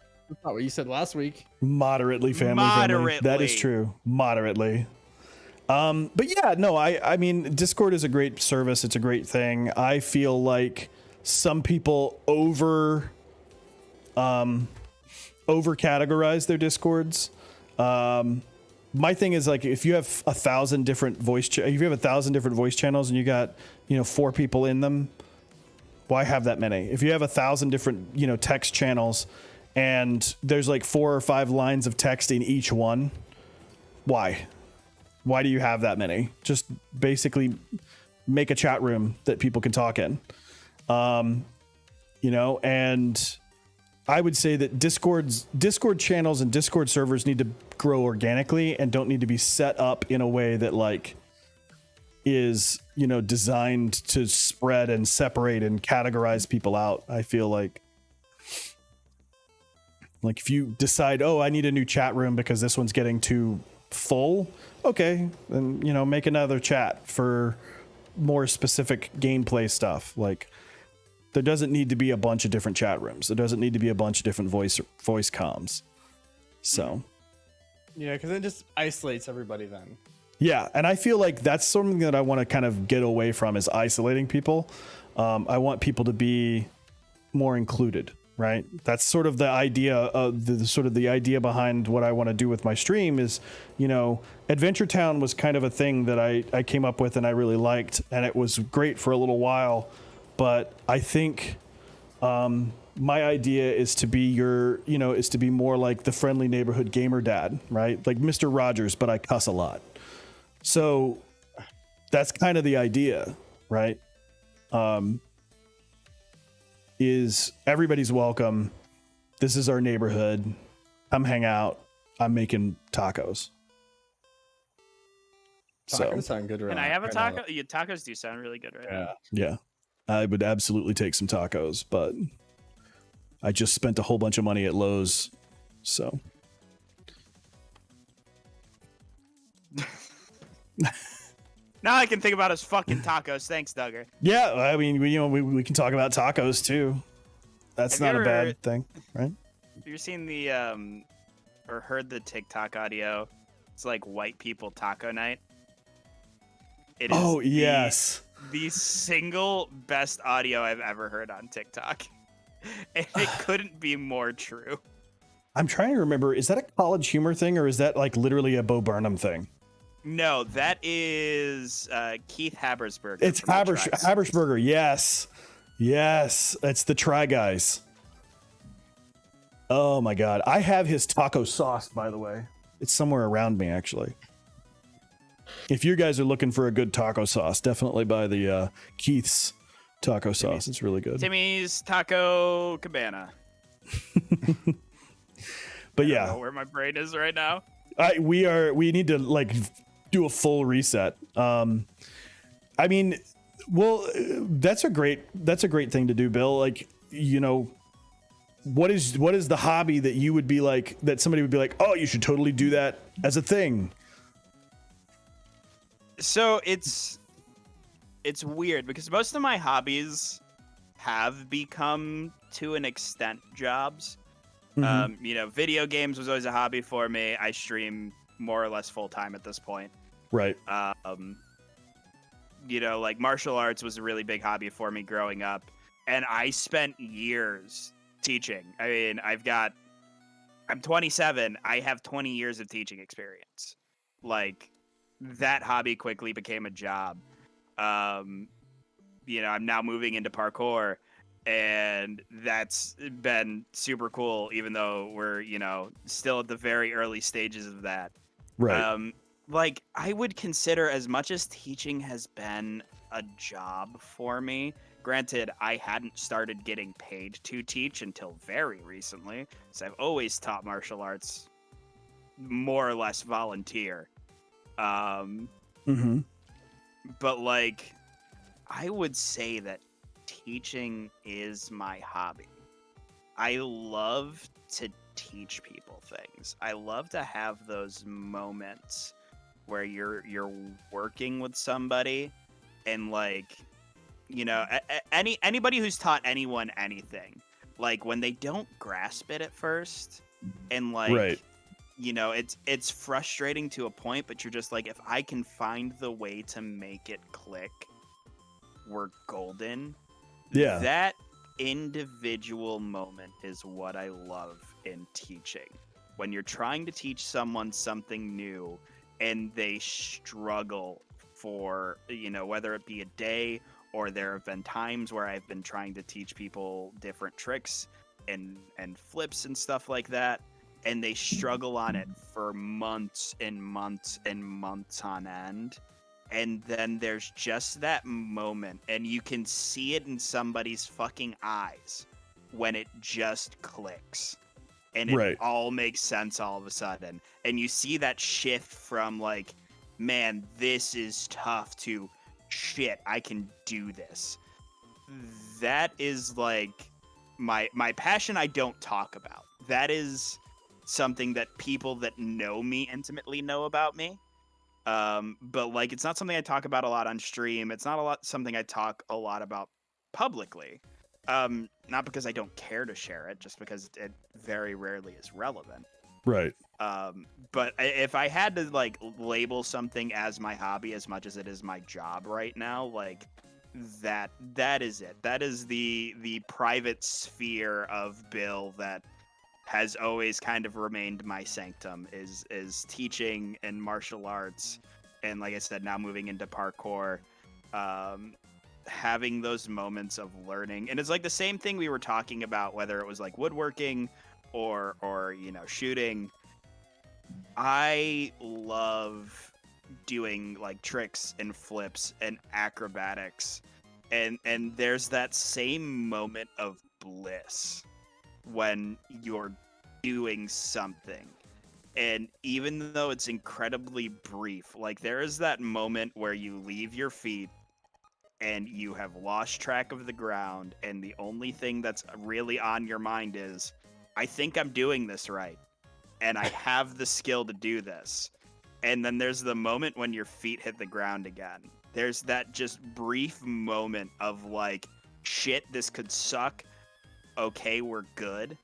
not what you said last week. Moderately family friendly. That is Moderately. true. Moderately. But yeah, no, I mean, Discord is a great service. It's a great thing. I feel like some people over categorize their Discords. My thing is, like, if you have 1,000 different voice channels and you got, 4 people in them, why have that many? If you have 1,000 different, text channels and there's like 4 or 5 lines of text in each one, why do you have that many? Just basically make a chat room that people can talk in. And I would say that Discord channels and Discord servers need to grow organically and don't need to be set up in a way that, like, is, designed to spread and separate and categorize people out. I feel like if you decide, oh, I need a new chat room because this one's getting too full, okay, then, make another chat for more specific gameplay stuff. Like, there doesn't need to be a bunch of different chat rooms. There doesn't need to be a bunch of different voice comms. So, Yeah, because it just isolates everybody then. yeah, and I feel like that's something that I want to kind of get away from, is isolating people. I want people to be more included, right? That's sort of the idea of the idea behind what I want to do with my stream is, Adventure Town was kind of a thing that I came up with and I really liked, and it was great for a little while. But I think my idea is to be is to be more like the friendly neighborhood gamer dad, right? Like Mr. Rogers, but I cuss a lot. So that's kind of the idea, right? is everybody's welcome. This is our neighborhood. Come hang out. I'm making tacos. Tacos sound good. Can I have a taco? Yeah, tacos do sound really good right now. Yeah, I would absolutely take some tacos, but I just spent a whole bunch of money at Lowe's, so. Now I can think about his fucking tacos. Thanks, Duggar. Yeah, I mean, we can talk about tacos too. That's Have not you a bad ever- thing, right? Have you seen the or heard the TikTok audio? It's like white people taco night. It is Oh, yes. the single best audio I've ever heard on TikTok. And it couldn't be more true. I'm trying to remember, is that a College Humor thing or is that like literally a Bo Burnham thing? No, that is Keith Habersberger. It's from the Tribes. Habersberger. Yes. Yes. It's the Try Guys. Oh my God. I have his taco sauce, by the way. It's somewhere around me, actually. If you guys are looking for a good taco sauce, definitely buy the Keith's taco sauce. It's really good. Timmy's Taco Cabana. But I yeah, don't know where my brain is right now. we need to like do a full reset. I mean, well, that's a great thing to do, Bill. Like, you know, what is the hobby that you would be like, that somebody would be like, oh, you should totally do that as a thing? So it's weird because most of my hobbies have become to an extent jobs. Mhm. You know, video games was always a hobby for me. I stream more or less full time at this point. Right. You know, like martial arts was a really big hobby for me growing up, and I spent years teaching. I mean, I'm 27. I have 20 years of teaching experience. Like, that hobby quickly became a job. You know, I'm now moving into parkour, and that's been super cool, even though we're, you know, still at the very early stages of that. Right. Like, I would consider, as much as teaching has been a job for me, granted, I hadn't started getting paid to teach until very recently, so I've always taught martial arts more or less volunteer. Mm-hmm. But like, I would say that teaching is my hobby. I love to teach people things. I love to have those moments where you're working with somebody, and like, you know, anybody who's taught anyone anything, like when they don't grasp it at first, and like, Right. you know, it's frustrating to a point, but you're just like, if I can find the way to make it click, we're golden. Yeah. That individual moment is what I love in teaching. When you're trying to teach someone something new and they struggle for, you know, whether it be a day, or there have been times where I've been trying to teach people different tricks and flips and stuff like that, and they struggle on it for months and months and months on end. And then there's just that moment, and you can see it in somebody's fucking eyes when it just clicks. And it Right. all makes sense all of a sudden. And you see that shift from like, man, this is tough, to shit, I can do this. That is like my passion I don't talk about. That is something that people that know me intimately know about me. But like, it's not something I talk about a lot on stream. It's not something I talk a lot about publicly. Not because I don't care to share it, just because it very rarely is relevant. Right. But if I had to like label something as my hobby as much as it is my job right now, like that is it. That is the private sphere of Bill that has always kind of remained my sanctum, is teaching and martial arts, and like I said, now moving into parkour, having those moments of learning. And it's like the same thing we were talking about, whether it was like woodworking or you know, shooting. I love doing like tricks and flips and acrobatics, and there's that same moment of bliss when you're doing something. And even though it's incredibly brief, like there is that moment where you leave your feet and you have lost track of the ground, and the only thing that's really on your mind is, I think I'm doing this right, and I have the skill to do this. And then there's the moment when your feet hit the ground again. There's that just brief moment of like, shit, this could suck. Okay, we're good.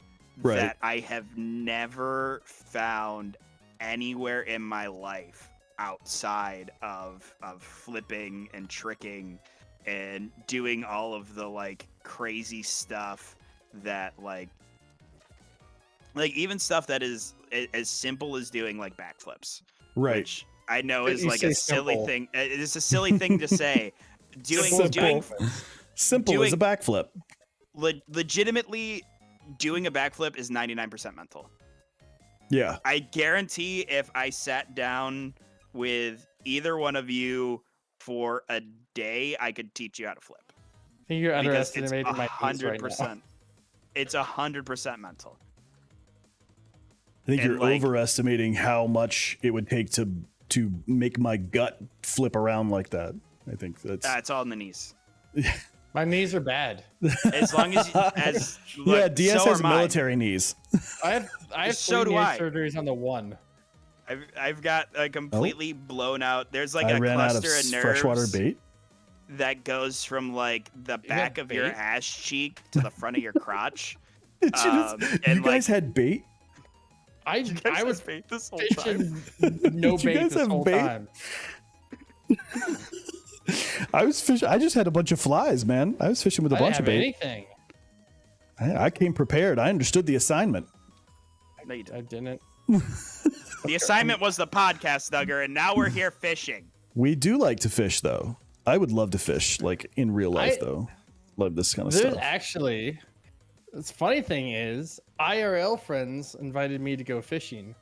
Right. That I have never found anywhere in my life outside of flipping and tricking and doing all of the like crazy stuff that like even stuff that is as simple as doing like backflips, Right. which I know But is you like a say silly simple. thing. It's a silly thing to say. Doing Simple as a backflip. legitimately doing a backflip is 99% mental. Yeah. I guarantee if I sat down with either one of you for a day, I could teach you how to flip. I think you're Because it's underestimating my knees right now. 100%. It's 100% mental. I think And, you're like- overestimating how much it would take to make my gut flip around like that. I think that's It's all in the knees. My knees are bad. As long as yeah. DS so has are mine. military knees. I have So three do knee I. surgeries on the one. I've got a completely blown out. There's like I a ran out of cluster of nerves freshwater bait. that goes from like the back had of your bait? ass cheek to the front of your crotch. Did you and, you guys like- had bait? I was bait this whole time. fishing no Did you bait guys this have whole bait? time. I was fishing. I just had a bunch of flies, man. I was fishing with a I bunch didn't of have bait. anything. I came prepared. I understood the assignment. No, you didn't. I didn't. The assignment was the podcast, Duggar, and now we're here fishing. We do like to fish, though. I would love to fish, like in real life, I- though. Love this kind of There's stuff. actually, the funny thing is, IRL friends invited me to go fishing,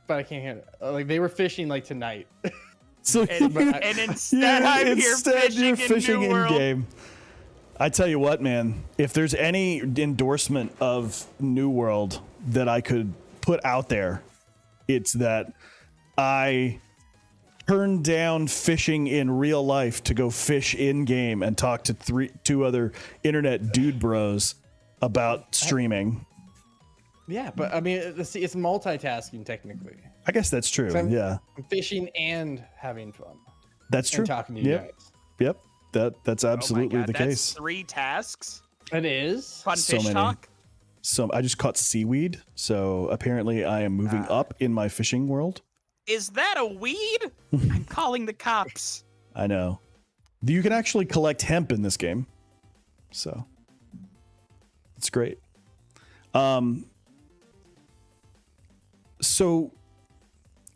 but I can't hear it. Like they were fishing like tonight. So And, you- and instead, I'm here instead you're fishing in New World. game. I tell you what, man. If there's any endorsement of New World that I could put out there, it's that I turned down fishing in real life to go fish in game and talk to two other internet dude bros about streaming. Yeah, but I mean, it's multitasking technically. I guess that's true. So I'm- Yeah, I'm fishing and having fun that's true. and talking to you Yep. guys. Yep. That's absolutely oh my God, the that's case. 3 tasks. It is. Fun So fish many. talk. So I just caught seaweed. So apparently I am moving up in my fishing world. Is that a weed? I'm calling the cops. I know. You can actually collect hemp in this game. So it's great. So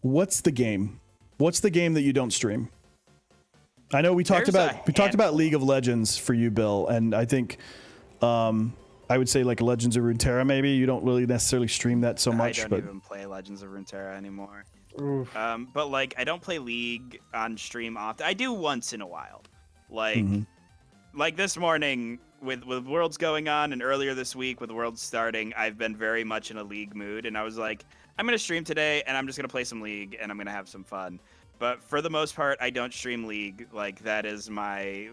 what's the game? What's the game that you don't stream? I know we talked There's about a League of Legends for you, Bill, and I think I would say like Legends of Runeterra. Maybe you don't really necessarily stream that so much, I don't but even play Legends of Runeterra anymore. Oof. But like, I don't play League on stream often. I do once in a while. Like, Mhm. like this morning with Worlds going on, and earlier this week with Worlds starting, I've been very much in a League mood, and I was like, I'm gonna stream today, and I'm just gonna play some League, and I'm gonna have some fun. But for the most part, I don't stream League. Like that is my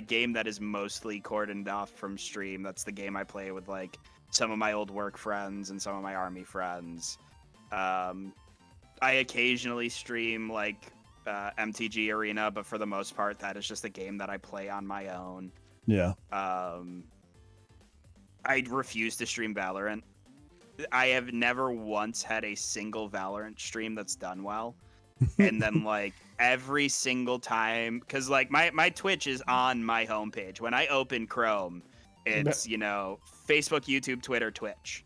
game that is mostly cordoned off from stream. That's the game I play with like some of my old work friends and some of my army friends. I occasionally stream like MTG Arena, but for the most part, that is just a game that I play on my own. yeah. I refuse to stream Valorant. I have never once had a single Valorant stream that's done well. And then like every single time, because like my Twitch is on my homepage. When I open Chrome, it's, you know, Facebook, YouTube, Twitter, Twitch.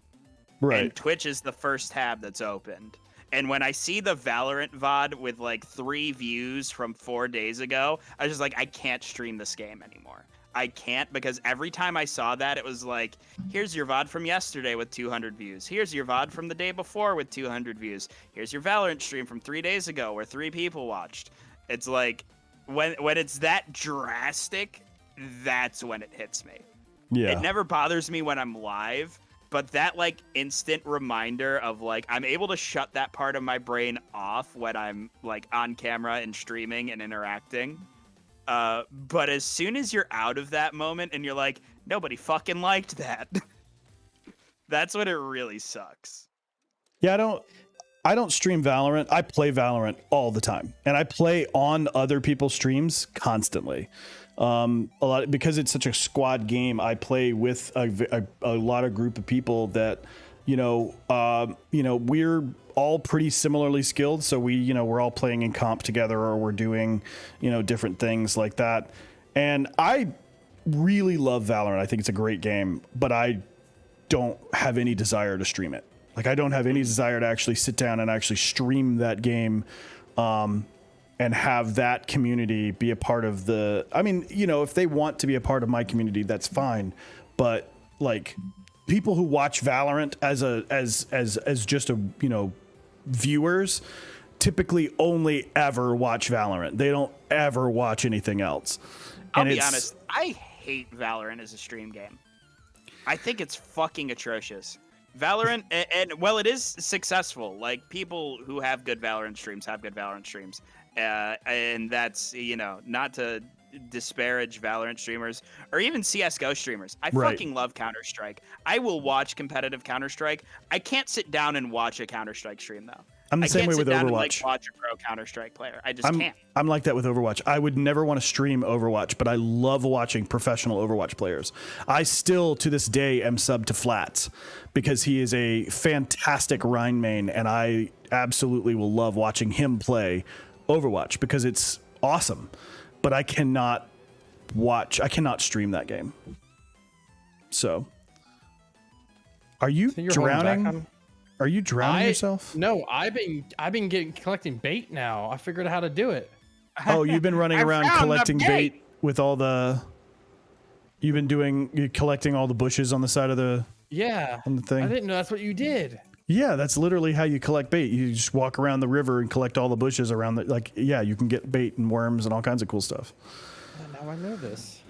Right. And Twitch is the first tab that's opened. And when I see the Valorant VOD with like 3 views from 4 days ago, I was just like, I can't stream this game anymore. I can't, because every time I saw that, it was like, here's your VOD from yesterday with 200 views. Here's your VOD from the day before with 200 views. Here's your Valorant stream from 3 days ago where 3 people watched. It's like, when it's that drastic, that's when it hits me. Yeah. It never bothers me when I'm live, but that like instant reminder of like I'm able to shut that part of my brain off when I'm like on camera and streaming and interacting. But as soon as you're out of that moment and you're like, nobody fucking liked that. That's when it really sucks. Yeah, I don't stream Valorant. I play Valorant all the time, and I play on other people's streams constantly. A lot because it's such a squad game. I play with a lot of group of people that, we're all pretty similarly skilled. So we're all playing in comp together, or we're doing, different things like that. And I really love Valorant. I think it's a great game, but I don't have any desire to stream it. Like, I don't have any desire to actually sit down and actually stream that game, and have that community be a part of if they want to be a part of my community, that's fine. But like, people who watch Valorant as just viewers typically only ever watch Valorant. They don't ever watch anything else. I'll be honest, I hate Valorant as a stream game. I think it's fucking atrocious. Valorant, and well, it is successful. Like, people who have good Valorant streams have good Valorant streams. And that's, not to disparage Valorant streamers or even CSGO streamers. I fucking love Counter-Strike. I will watch competitive Counter-Strike. I can't sit down and watch a Counter-Strike stream, though. I'm the same way with Overwatch. And, like, watch a pro Counter-Strike player. I just can't. I'm like that with Overwatch. I would never want to stream Overwatch, but I love watching professional Overwatch players. I still, to this day, am sub to Flats because he is a fantastic Rhine main, and I absolutely will love watching him play Overwatch because it's awesome. But I cannot stream that game. So, are you drowning? Are you drowning yourself? No, I've been collecting bait now. I figured out how to do it. Oh, you've been running around collecting bait with all the. You're collecting all the bushes on the side of the. Yeah. On the thing. I didn't know that's what you did. Yeah, that's literally how you collect bait. You just walk around the river and collect all the bushes around you can get bait and worms and all kinds of cool stuff. Yeah, now I know this.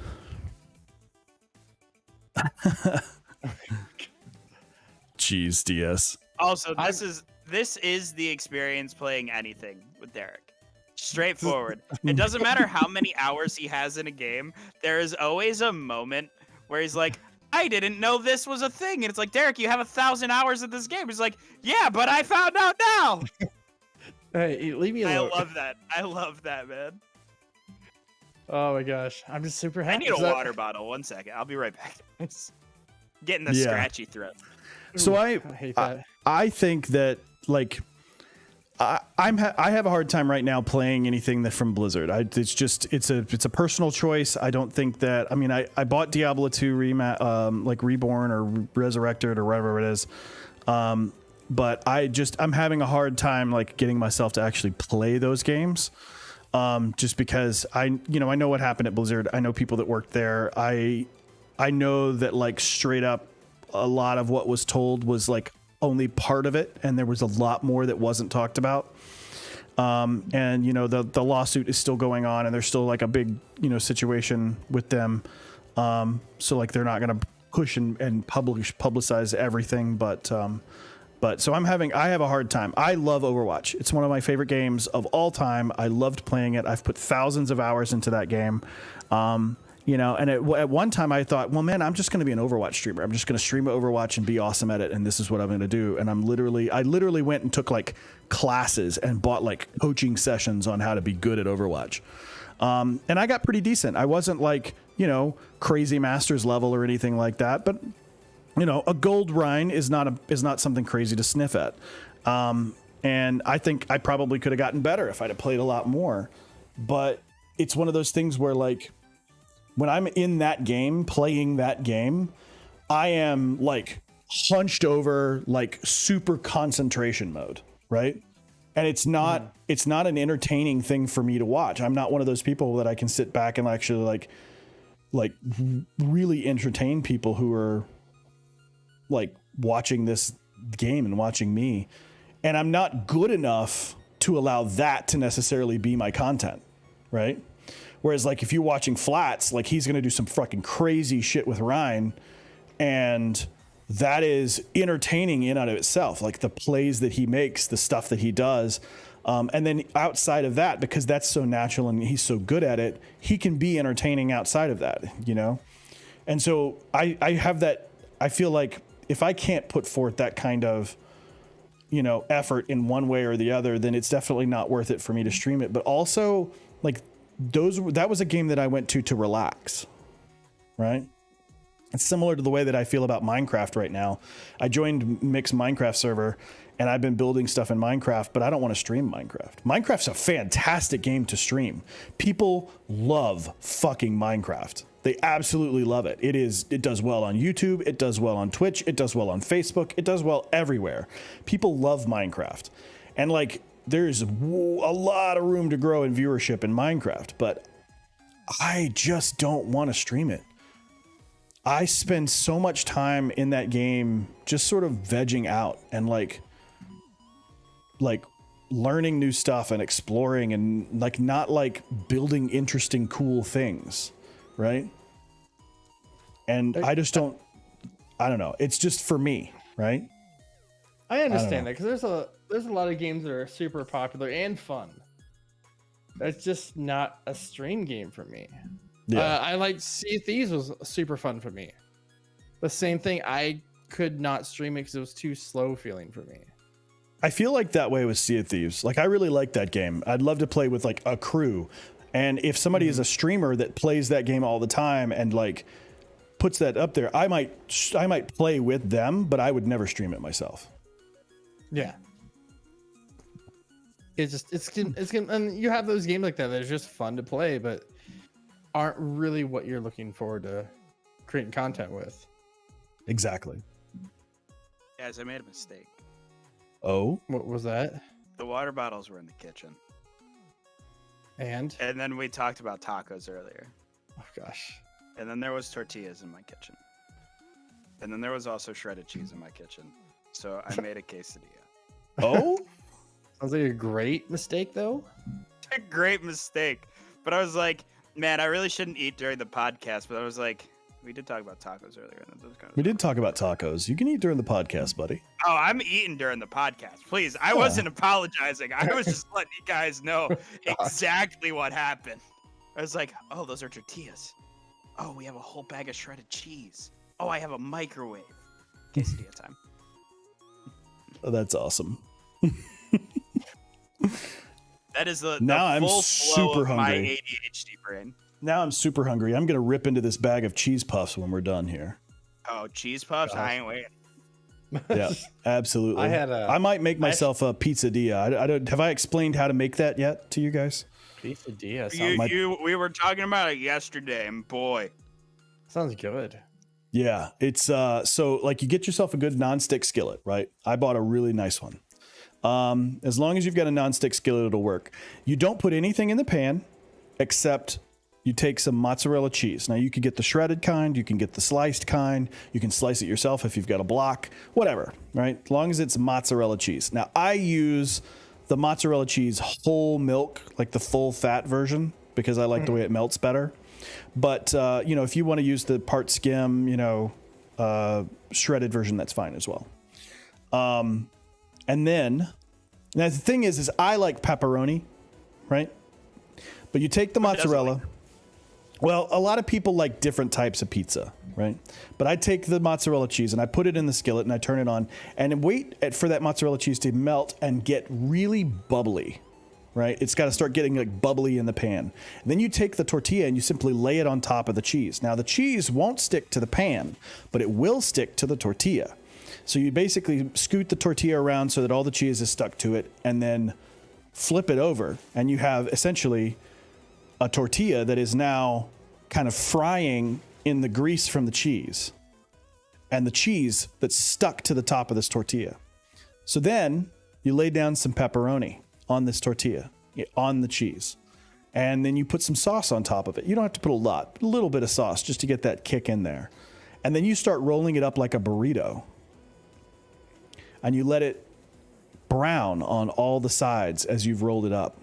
Jeez, DS. Also, this is the experience playing anything with Derek. Straightforward. It doesn't matter how many hours he has in a game. There is always a moment where he's like, I didn't know this was a thing. And it's like, Derek, you have 1,000 hours of this game. He's like, yeah, but I found out now. Hey, leave me alone. I love that, man. Oh my gosh. I'm just super happy. I need a water bottle. 1 second. I'll be right back. Getting the scratchy throat. So I hate that. I think that like I have a hard time right now playing anything that from Blizzard. It's a personal choice. I don't think that. I mean, I bought Diablo 2 Reborn or Resurrected or whatever it is, but I'm having a hard time like getting myself to actually play those games, just because I know what happened at Blizzard. I know people that worked there. I know that like straight up, a lot of what was told was like only part of it, and there was a lot more that wasn't talked about. And the lawsuit is still going on, and there's still like a big situation with them. So like they're not going to push and publicize everything, but so I have a hard time. I love Overwatch. It's one of my favorite games of all time. I loved playing it. I've put thousands of hours into that game. And at one time I thought, well, man, I'm just going to be an Overwatch streamer. I'm just going to stream Overwatch and be awesome at it. And this is what I'm going to do. And I literally went and took like classes and bought like coaching sessions on how to be good at Overwatch. And I got pretty decent. I wasn't like, crazy masters level or anything like that. But, a gold Rhine is not something crazy to sniff at. And I think I probably could have gotten better if I'd have played a lot more. But it's one of those things where like, when I'm in that game, playing that game, I am like hunched over, like super concentration mode, right? And it's not an entertaining thing for me to watch. I'm not one of those people that I can sit back and actually like really entertain people who are like watching this game and watching me. And I'm not good enough to allow that to necessarily be my content, right? Whereas like if you're watching Flats, like he's going to do some fucking crazy shit with Ryan, and that is entertaining in and of itself. Like the plays that he makes, the stuff that he does. And then outside of that, because that's so natural and he's so good at it, he can be entertaining outside of that, you know? And so I have that, I feel like if I can't put forth that kind of, you know, effort in one way or the other, then it's definitely not worth it for me to stream it. But also like that was a game that I went to relax, right? It's similar to the way that I feel about Minecraft right now. I joined Mick's Minecraft server and I've been building stuff in Minecraft, but I don't want to stream Minecraft. Minecraft's a fantastic game to stream. People love fucking Minecraft. They absolutely love it. It does well on YouTube. It does well on Twitch. It does well on Facebook. It does well everywhere. People love Minecraft. And like, there's a lot of room to grow in viewership in Minecraft, but I just don't want to stream it. I spend so much time in that game just sort of vegging out and like learning new stuff and exploring and like not like building interesting, cool things, right? And I just don't, I don't know. It's just for me, right? I understand that because there's a lot of games that are super popular and fun. That's just not a stream game for me. Yeah. I like Sea of Thieves was super fun for me. The same thing, I could not stream it because it was too slow feeling for me. I feel like that way with Sea of Thieves. Like I really like that game. I'd love to play with like a crew. And if somebody is a streamer that plays that game all the time and like puts that up there, I might play with them, but I would never stream it myself. Yeah. It's and you have those games like that. They're just fun to play, but aren't really what you're looking forward to creating content with. Exactly. Guys, I made a mistake. Oh, What was that? The water bottles were in the kitchen. And then we talked about tacos earlier. oh gosh. And then there was tortillas in my kitchen. And then there was also shredded cheese in my kitchen. So I made a quesadilla. oh, Sounds like a great mistake though. A great mistake. But I was like, man, I really shouldn't eat during the podcast. But I was like, we did talk about tacos earlier. And that was kind of we did talk about tacos. You can eat during the podcast, buddy. Oh, I'm eating during the podcast. Please. I wasn't apologizing. I was just letting you guys know exactly what happened. I was like, oh, those are tortillas. Oh, we have a whole bag of shredded cheese. Oh, I have a microwave. Quesadilla time. Oh, that's awesome. That is the Now I'm full flow super of my hungry. ADHD brain. Now I'm super hungry. I'm going to rip into this bag of cheese puffs when we're done here. Oh, cheese puffs? Gosh. I ain't waiting. Yeah, absolutely. I might make myself a pizzadilla. I don't. Have I explained how to make that yet to you guys? Quesadilla sounds, We were talking about it yesterday, and boy, sounds good. Yeah, it's so like you get yourself a good nonstick skillet, right? I bought a really nice one. As long as you've got a nonstick skillet, it'll work. You don't put anything in the pan except you take some mozzarella cheese. Now you can get the shredded kind, you can get the sliced kind, you can slice it yourself if you've got a block, whatever, right? As long as it's mozzarella cheese. Now I use the mozzarella cheese whole milk, like the full fat version, because I like the way it melts better. But, you know, if you want to use the part skim, you know, shredded version, that's fine as well. And then, now the thing is I like pepperoni, right? But you take the mozzarella. Well, a lot of people like different types of pizza, right? But I take the mozzarella cheese and I put it in the skillet and I turn it on and wait for that mozzarella cheese to melt and get really bubbly, right? It's got to start getting like bubbly in the pan. And then you take the tortilla and you simply lay it on top of the cheese. Now the cheese won't stick to the pan, but it will stick to the tortilla. So you basically scoot the tortilla around so that all the cheese is stuck to it and then flip it over. And you have essentially a tortilla that is now kind of frying in the grease from the cheese and the cheese that's stuck to the top of this tortilla. So then you lay down some pepperoni on this tortilla, on the cheese. And then you put some sauce on top of it. You don't have to put a little bit of sauce just to get that kick in there. And then you start rolling it up like a burrito. And you let it brown on all the sides as you've rolled it up.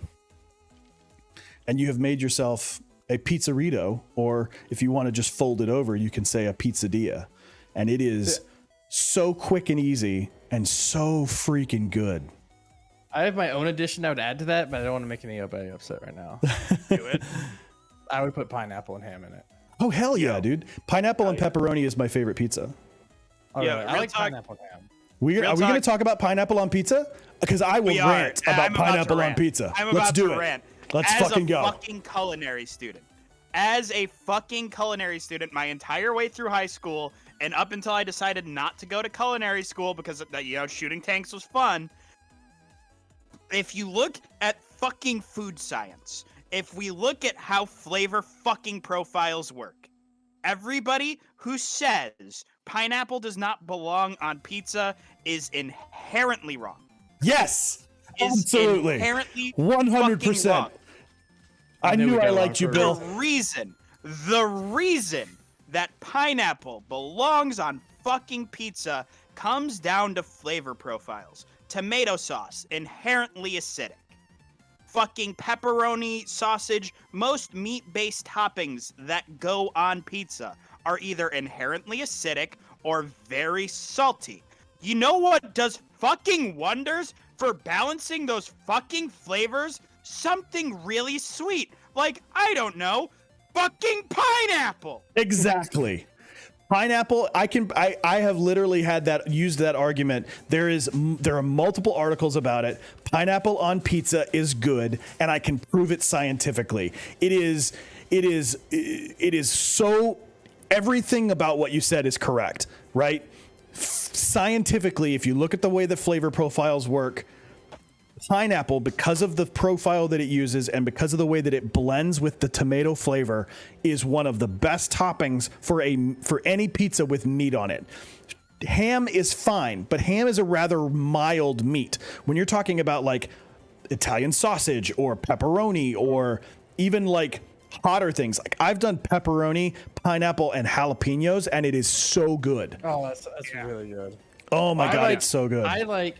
And you have made yourself a pizzerito, or if you want to just fold it over, you can say a pizzadilla. And it is so quick and easy and so freaking good. I have my own addition I would add to that, but I don't want to make anybody upset right now. Do it. I would put pineapple and ham in it. Oh, hell yeah, dude. Pineapple and pepperoni is my favorite pizza. Oh, Yeah, really? I real like talk- pineapple and ham. Are we going to talk about pineapple on pizza? Because I will We are. rant about I'm about to pineapple on rant. pizza. I'm Let's about do to it. rant. Let's As fucking a go. fucking culinary student. As a fucking culinary student, my entire way through high school, and up until I decided not to go to culinary school because shooting tanks was fun. If you look at fucking food science, if we look at how flavor fucking profiles work, everybody who says pineapple does not belong on pizza is inherently wrong. Yes, Is absolutely. inherently 100%. fucking wrong. I knew knew we I got liked you, along Bill. The reason that pineapple belongs on fucking pizza comes down to flavor profiles. Tomato sauce, inherently acidic. Fucking pepperoni, sausage, most meat-based toppings that go on pizza are either inherently acidic or very salty. You know what does fucking wonders for balancing those fucking flavors? Something really sweet. Like, I don't know, fucking pineapple. Exactly. Pineapple, I have literally used that argument. There are multiple articles about it. Pineapple on pizza is good, and I can prove it scientifically. It is so, everything about what you said is correct, right? Scientifically, if you look at the way that flavor profiles work, pineapple, because of the profile that it uses and because of the way that it blends with the tomato flavor, is one of the best toppings for any pizza with meat on it. Ham is fine, but ham is a rather mild meat. When you're talking about like Italian sausage or pepperoni or even like hotter things, like I've done pepperoni, pineapple, and jalapenos, and it is so good. Oh, that's really good. Oh my God, it's so good. I like.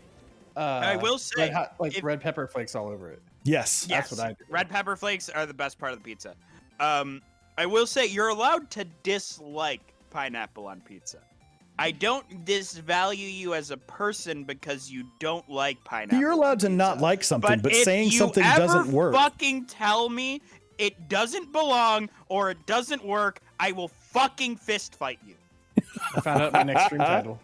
I will say, red pepper flakes all over it. Yes. yes, what I do. red pepper flakes are the best part of the pizza. I will say you're allowed to dislike pineapple on pizza. I don't disvalue you as a person because you don't like pineapple. You're allowed to not like something, but if saying you something ever doesn't work. Fucking tell me it doesn't belong or it doesn't work, I will fucking fist fight you. I found out my next stream title.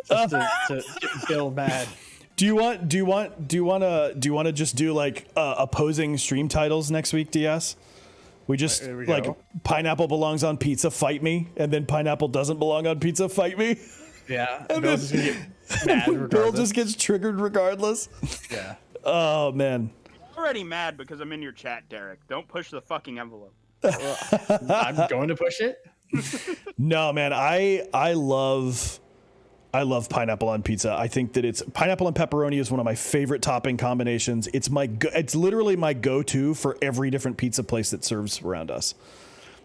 Just to get Bill mad. Do you want to just do like opposing stream titles next week, DS? We just There we like go. pineapple belongs on pizza, fight me, and then pineapple doesn't belong on pizza, fight me. Yeah. And Bill's just gonna get mad Bill regardless. just gets triggered regardless. Yeah. Oh man. I'm already mad because I'm in your chat, Derek. Don't push the fucking envelope. I'm going to push it. No, man, I love pineapple on pizza. I think that it's pineapple and pepperoni is one of my favorite topping combinations. It's it's literally my go-to for every different pizza place that serves around us.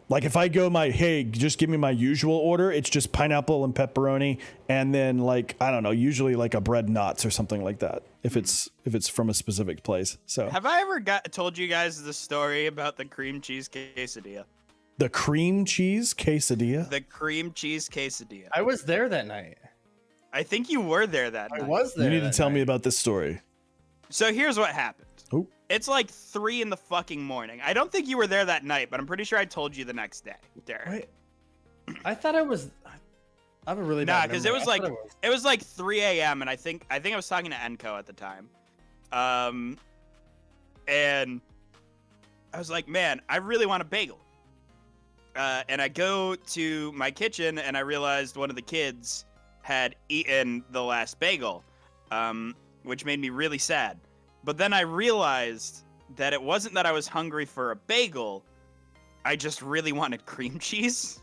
Like if I go hey, just give me my usual order, it's just pineapple and pepperoni, and then like, I don't know, usually like a bread knots or something like that. If it's from a specific place. So Have I ever told you guys the story about the cream cheese quesadilla? the cream cheese quesadilla. The cream cheese quesadilla. I was there that night. I think you were there that I night. was there. You need to that tell me night. about this story. So here's what happened. Oh. It's like 3 in the fucking morning. I don't think you were there that night, but I'm pretty sure I told you the next day, Derek. Wait. I thought I was. I have a really Nah, bad because memory. it was I like thought it was like 3 a.m. and I think I was talking to Enco at the time, and I was like, man, I really want a bagel. And I go to my kitchen and I realized one of the kids had eaten the last bagel, which made me really sad. But then I realized that it wasn't that I was hungry for a bagel. I just really wanted cream cheese.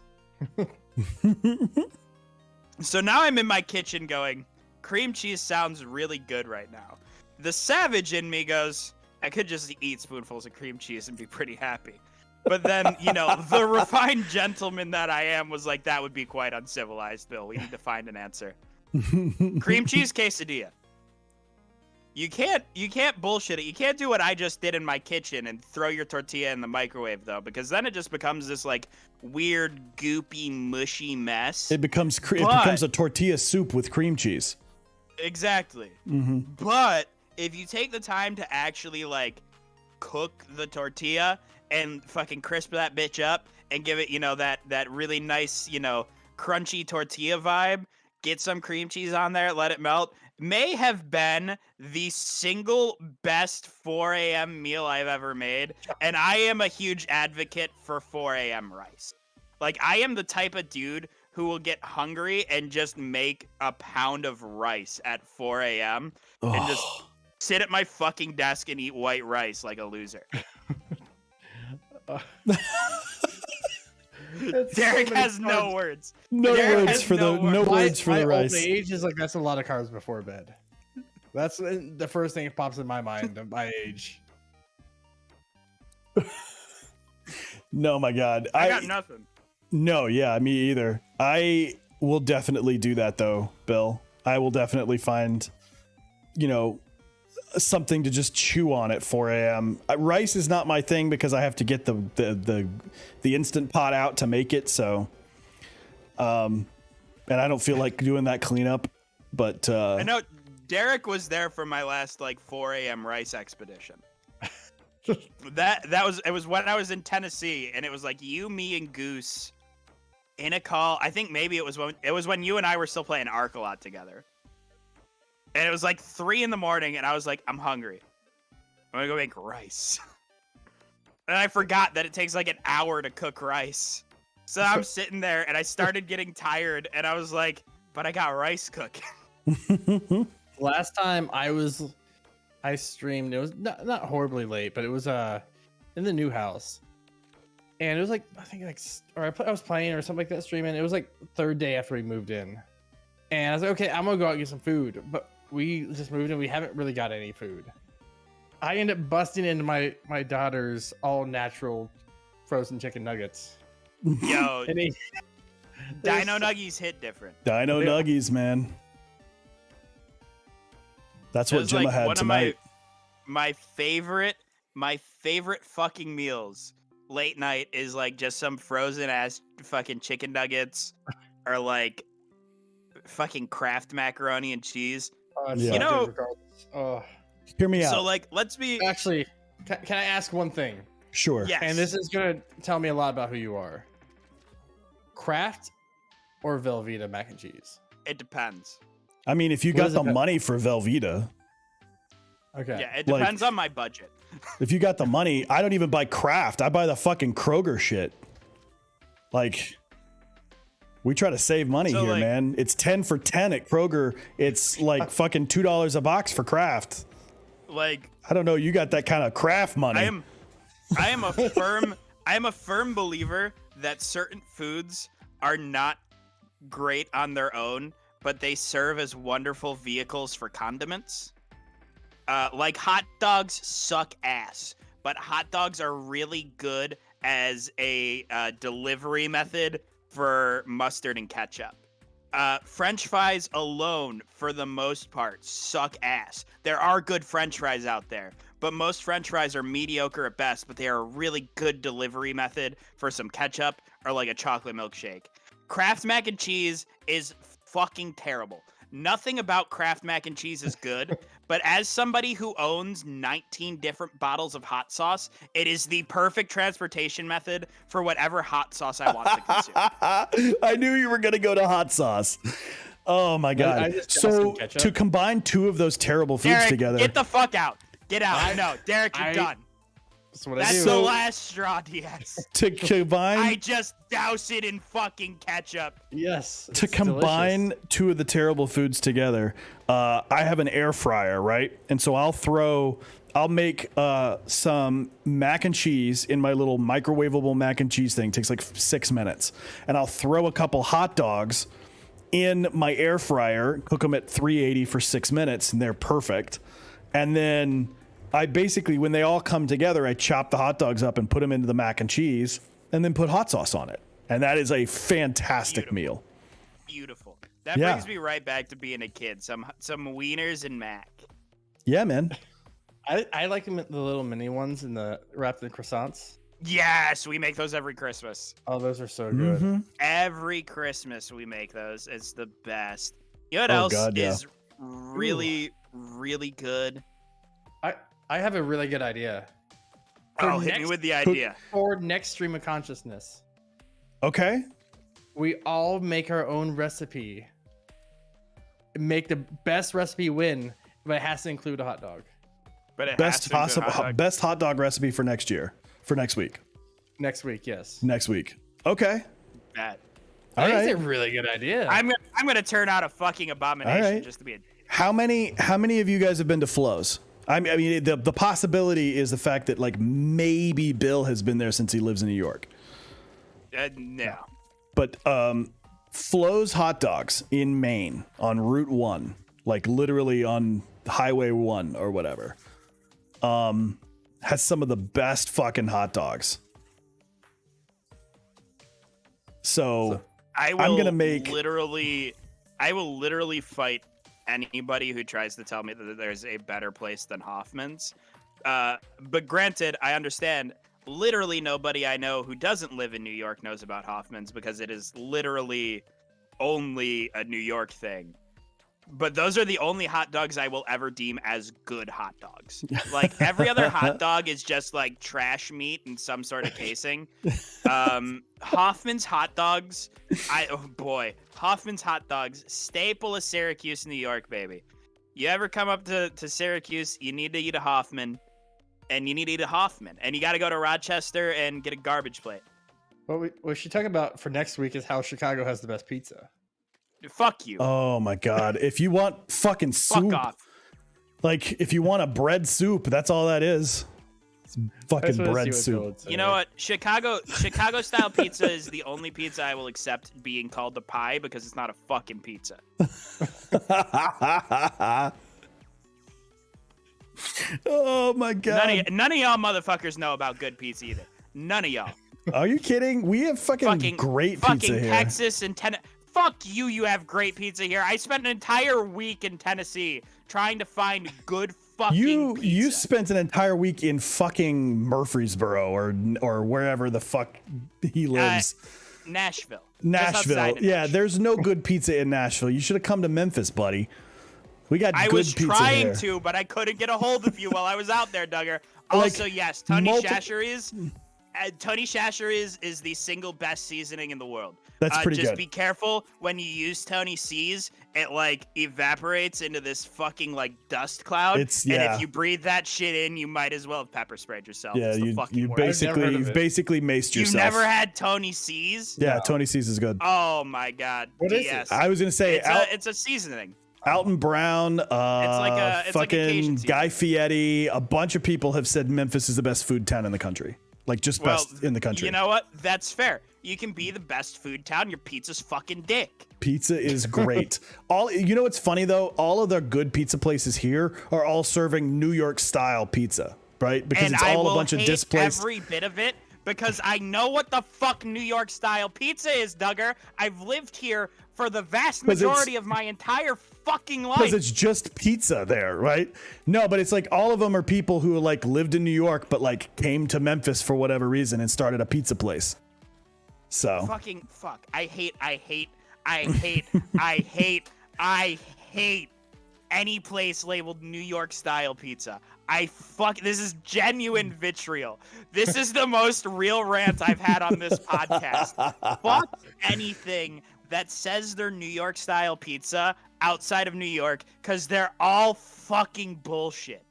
So now I'm in my kitchen going, cream cheese sounds really good right now. The savage in me goes, I could just eat spoonfuls of cream cheese and be pretty happy. But then, the refined gentleman that I am was like, that would be quite uncivilized, Bill. We need to find an answer. Cream cheese quesadilla. You can't bullshit it. You can't do what I just did in my kitchen and throw your tortilla in the microwave though, because then it just becomes this like weird, goopy, mushy mess. It becomes a tortilla soup with cream cheese. Exactly. But if you take the time to actually like cook the tortilla and fucking crisp that bitch up and give it, that really nice, crunchy tortilla vibe, get some cream cheese on there, let it melt, may have been the single best 4 a.m. meal I've ever made. And I am a huge advocate for 4 a.m. rice. Like, I am the type of dude who will get hungry and just make a pound of rice at 4 a.m. and just sit at my fucking desk and eat white rice like a loser. Derek has no words. No words for the rice. My age is like, that's a lot of carbs before bed. That's the first thing that pops in my mind of my age. No, my God. I got nothing. No, yeah, me either. I will definitely do that though, Bill. I will definitely find, something to just chew on at 4 a.m. Rice is not my thing because I have to get the Instant Pot out to make it. So, and I don't feel like doing that cleanup. But I know Derek was there for my last like 4 a.m. rice expedition. It was when I was in Tennessee, and it was like you, me, and Goose in a call. I think maybe it was when you and I were still playing Ark a lot together. And it was like 3 a.m, and I was like, I'm hungry. I'm gonna go make rice. And I forgot that it takes like an hour to cook rice. So I'm sitting there, and I started getting tired, and I was like, but I got rice cooking. Last time I streamed, it was not horribly late, but it was in the new house. And it was like, I think I was playing or something like that streaming. It was like third day after we moved in. And I was like, okay, I'm gonna go out and get some food. But we just moved in. We haven't really got any food. I end up busting into my daughter's all natural frozen chicken nuggets. Yo, Dino Nuggies hit different. Dino Nuggies, man. That's what Gemma had tonight. My favorite fucking meals late night is like just some frozen ass fucking chicken nuggets or like fucking Kraft macaroni and cheese. Hear me out. So like, let's be actually. Can I ask one thing? Sure. Yes. And this is gonna tell me a lot about who you are. Kraft or Velveeta mac and cheese? It depends. I mean, if you got the money for Velveeta. Okay. Yeah, it depends on my budget. If you got the money, I don't even buy Kraft. I buy the fucking Kroger shit. Like, we try to save money here, like, man. It's 10 for 10 at Kroger. It's like fucking $2 a box for Kraft. Like, I don't know. You got that kind of Kraft money. I am a firm believer that certain foods are not great on their own, but they serve as wonderful vehicles for condiments. Like hot dogs suck ass, but hot dogs are really good as a delivery method for mustard and ketchup. French fries alone, for the most part, suck ass. There are good French fries out there, but most French fries are mediocre at best, but they are a really good delivery method for some ketchup or like a chocolate milkshake. Kraft mac and cheese is fucking terrible. Nothing about Kraft mac and cheese is good, but as somebody who owns 19 different bottles of hot sauce, it is the perfect transportation method for whatever hot sauce I want to consume. I knew you were going to go to hot sauce. Oh my God. So to combine two of those terrible foods Derek, together. Get the fuck out. Get out. No, Derek, you're done. That's the last straw, DS. To combine, I just douse it in fucking ketchup. Yes. To combine two of the terrible foods together, I have an air fryer, right? And so I'll make some mac and cheese in my little microwavable mac and cheese thing. It takes like 6 minutes. And I'll throw a couple hot dogs in my air fryer, cook them at 380 for 6 minutes, and they're perfect. And then I basically, when they all come together, I chop the hot dogs up and put them into the mac and cheese and then put hot sauce on it. And that is a fantastic meal. Beautiful. That brings me right back to being a kid. Some wieners and mac. Yeah, man. I like them, the little mini ones in the wrapped in croissants. Yes, we make those every Christmas. Oh, those are so good. Mhm. Every Christmas we make those. It's the best. You know what Oh, else God, yeah. is really, really good? I have a really good idea. Oh, hit me with the idea. For next stream of consciousness, Okay. we all make our own recipe. Make the best recipe win, but it has to include a hot dog. But it Best has to include possible, hot dog. best hot dog recipe for next week. Next week, yes. Next week. Okay. That. All That is right. a really good idea. I'm gonna turn out a fucking abomination All right. just to be a. How many of you guys have been to Flo's? I mean, the possibility is the fact that like maybe Bill has been there since he lives in New York. No. But Flo's hot dogs in Maine on Route 1, like literally on Highway 1 or whatever, has some of the best fucking hot dogs. So I will I'm gonna make I will literally fight anybody who tries to tell me that there's a better place than Hoffman's. But granted, I understand literally nobody I know who doesn't live in New York knows about Hoffman's because it is literally only a New York thing. But those are the only hot dogs I will ever deem as good hot dogs. Like every other hot dog is just like trash meat in some sort of casing. Hoffman's hot dogs, Hoffman's hot dogs, staple of Syracuse, New York, baby. You ever come up to Syracuse, you need to eat a Hoffman, and you need to eat a Hoffman, and you got to go to Rochester and get a garbage plate. What we should talk about for next week is how Chicago has the best pizza. Fuck you. oh my God, if you want fucking soup, Fuck off. like if you want a bread soup, that's all that is. It's fucking I just wanna see bread what soup. Joel would say. You know what? Chicago style pizza is the only pizza I will accept being called a pie because it's not a fucking pizza. Oh my God. None of y'all motherfuckers know about good pizza either. None of y'all. Are you kidding? We have fucking great pizza fucking here. Texas and Tennessee. Fuck you, you have great pizza here. I spent an entire week in Tennessee trying to find good fucking pizza. You spent an entire week in fucking Murfreesboro or wherever the fuck he lives. Nashville. Just Nashville. outside of Yeah, Nashville. there's no good pizza in Nashville. You should have come to Memphis, buddy. We got I good was pizza trying here. to, but I couldn't get a hold of you while I was out there, Duggar. Also, yes, Tony Chachere's is the single best seasoning in the world. That's pretty just good. be careful when you use Tony C's. It like evaporates into this fucking like dust cloud. And if you breathe that shit in, you might as well have pepper sprayed yourself. Yeah, It's the you fucking worst. you've basically maced yourself. You've never had Tony C's? Yeah, No. Tony C's is good. Oh my God. What is DS. it? I was gonna say It's a seasosoning. Alton Brown, it's like a fucking Cajun Guy Fieri. A bunch of people have said Memphis is the best food town in the country. Like just best in the country. You know what? That's fair. You can be the best food town. Your pizza's fucking dick. Pizza is great. You know what's funny though? All of the good pizza places here are all serving New York style pizza, right? Because And it's I all will a bunch of hate displaced. every bit of it because I know what the fuck New York style pizza is, Duggar. I've lived here for the vast 'Cause it's- majority of my entire fucking life. Because it's just pizza there, right? No, but it's like all of them are people who like lived in New York, but like came to Memphis for whatever reason and started a pizza place. So Fucking fuck. I hate any place labeled New York style pizza. This is genuine vitriol. This is the most real rant I've had on this podcast. Fuck anything that says they're New York style pizza outside of New York, because they're all fucking bullshit.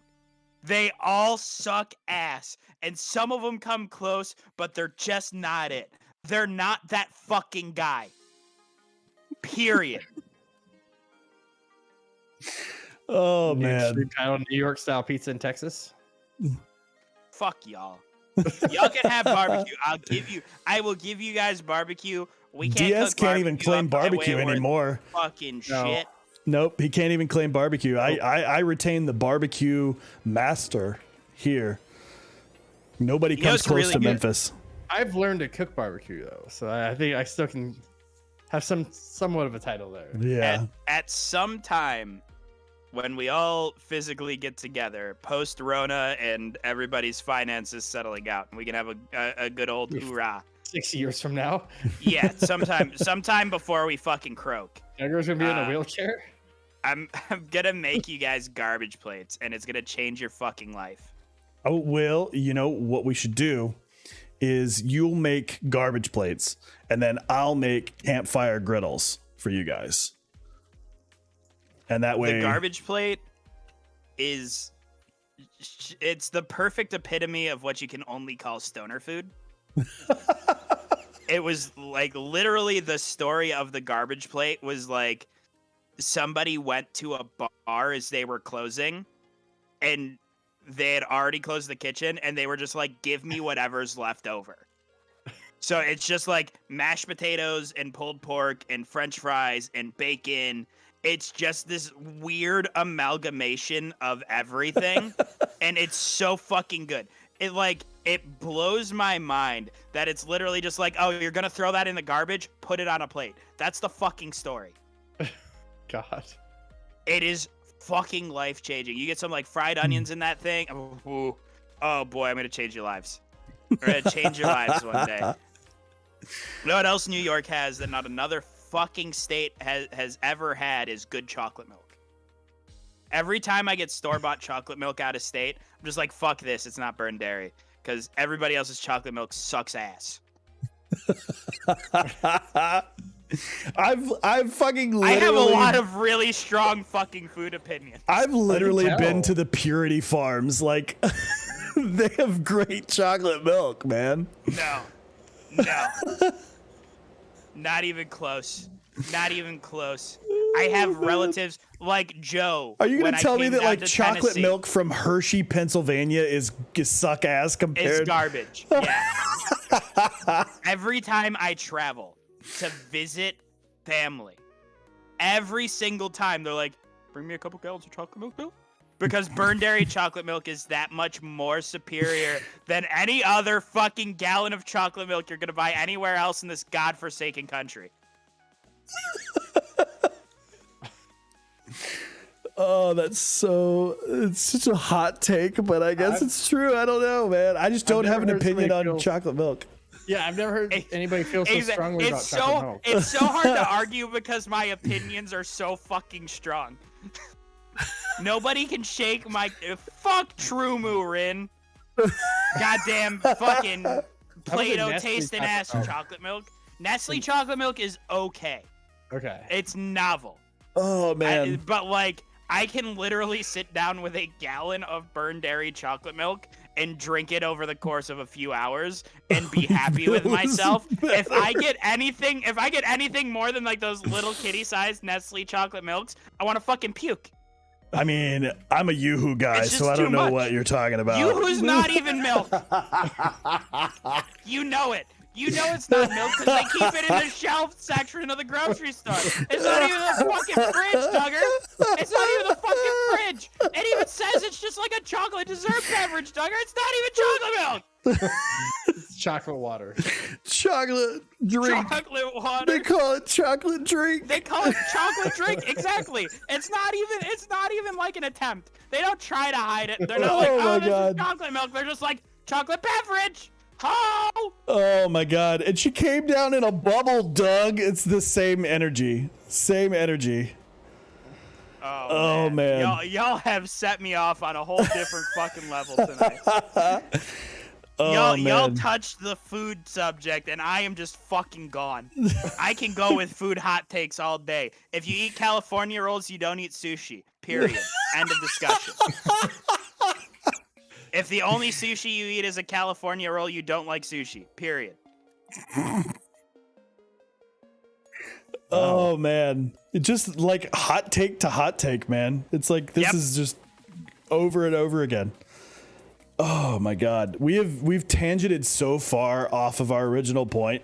They all suck ass, and some of them come close, but they're just not it. They're not that fucking guy. Period. oh man. Street title New York style pizza in Texas. Fuck y'all. Y'all can have barbecue. I will give you guys barbecue. We can't DS cook can't even barbecue claim up my way barbecue worth anymore. Fucking No. shit. Nope, he can't even claim barbecue. I retain the barbecue master here. Nobody You know comes what's close really to good? Memphis. I've learned to cook barbecue though, so I think I still can have somewhat of a title there. Yeah. At some time, when we all physically get together, post Rona, and everybody's finances settling out, and we can have a good old hoorah. 6 years from now. Yeah, sometime before we fucking croak. Jugger's gonna be in a wheelchair. I'm gonna make you guys garbage plates, and it's gonna change your fucking life. Oh, Will, you know what we should do is you'll make garbage plates, and then I'll make campfire griddles for you guys. And that way, the garbage plate it's the perfect epitome of what you can only call stoner food. It was like literally the story of the garbage plate was like somebody went to a bar as they were closing, and they had already closed the kitchen, and they were just like, give me whatever's left over. So it's just like mashed potatoes and pulled pork and French fries and bacon. It's just this weird amalgamation of everything, and it's so fucking good. It blows my mind that it's literally just like, oh, you're gonna throw that in the garbage, put it on a plate. That's the fucking story. God. It is fucking life changing. You get some like fried onions in that thing. Oh boy, I'm gonna change your lives. We're gonna change your lives one day. You know what else New York has that not another fucking state has ever had is good chocolate milk. Every time I get store-bought chocolate milk out of state, I'm just like, fuck this, it's not burned dairy. Because everybody else's chocolate milk sucks ass. I've fucking literally, I have a lot of really strong fucking food opinions. I've literally been to the Purity Farms. Like, they have great chocolate milk, man. No. Not even close. Not even close. I have relatives like Joe. Are you going to tell me that like chocolate Tennessee, milk from Hershey, Pennsylvania is suck ass compared? It's garbage. Yeah. Every time I travel to visit family, every single time they're like, bring me a couple gallons of chocolate milk, Bill? Because burned dairy chocolate milk is that much more superior than any other fucking gallon of chocolate milk you're going to buy anywhere else in this godforsaken country. Oh, it's such a hot take, but I guess it's true. I don't know, man. I just don't have an opinion on chocolate milk. Yeah, I've never heard anybody feel so strongly about chocolate milk. It's so hard to argue because my opinions are so fucking strong. Nobody can shake my fuck True Rin. Goddamn fucking Play-Doh tasting ass chocolate milk. Nestle chocolate milk is okay. Okay. It's novel. Oh man. But like I can literally sit down with a gallon of burned dairy chocolate milk and drink it over the course of a few hours and be happy with myself. If I get anything more than like those little kitty-sized Nestle chocolate milks, I want to fucking puke. I mean, I'm a Yoo-Hoo guy, so I don't know what you're talking about. Yoo-Hoo's not even milk. You know it. You know it's not milk because they keep it in the shelf section of the grocery store. It's not even the fucking fridge, Duggar. It's not even the fucking fridge. It even says it's just like a chocolate dessert beverage, Duggar. It's not even chocolate milk. It's chocolate water. Chocolate drink. Chocolate water. They call it chocolate drink. They call it chocolate drink. Exactly. It's not even like an attempt. They don't try to hide it. They're not like, oh, this is chocolate milk. They're just like, chocolate beverage. Oh my god. And she came down in a bubble, Doug. It's the same energy. Same energy. Oh man. Y'all have set me off on a whole different fucking level tonight. Y'all touched the food subject and I am just fucking gone. I can go with food hot takes all day. If you eat California rolls, you don't eat sushi. Period. End of discussion. If the only sushi you eat is a California roll, you don't like sushi. Period. Oh man. It just like hot take to hot take, man. It's like this is just over and over again. Oh my god. We've tangented so far off of our original point.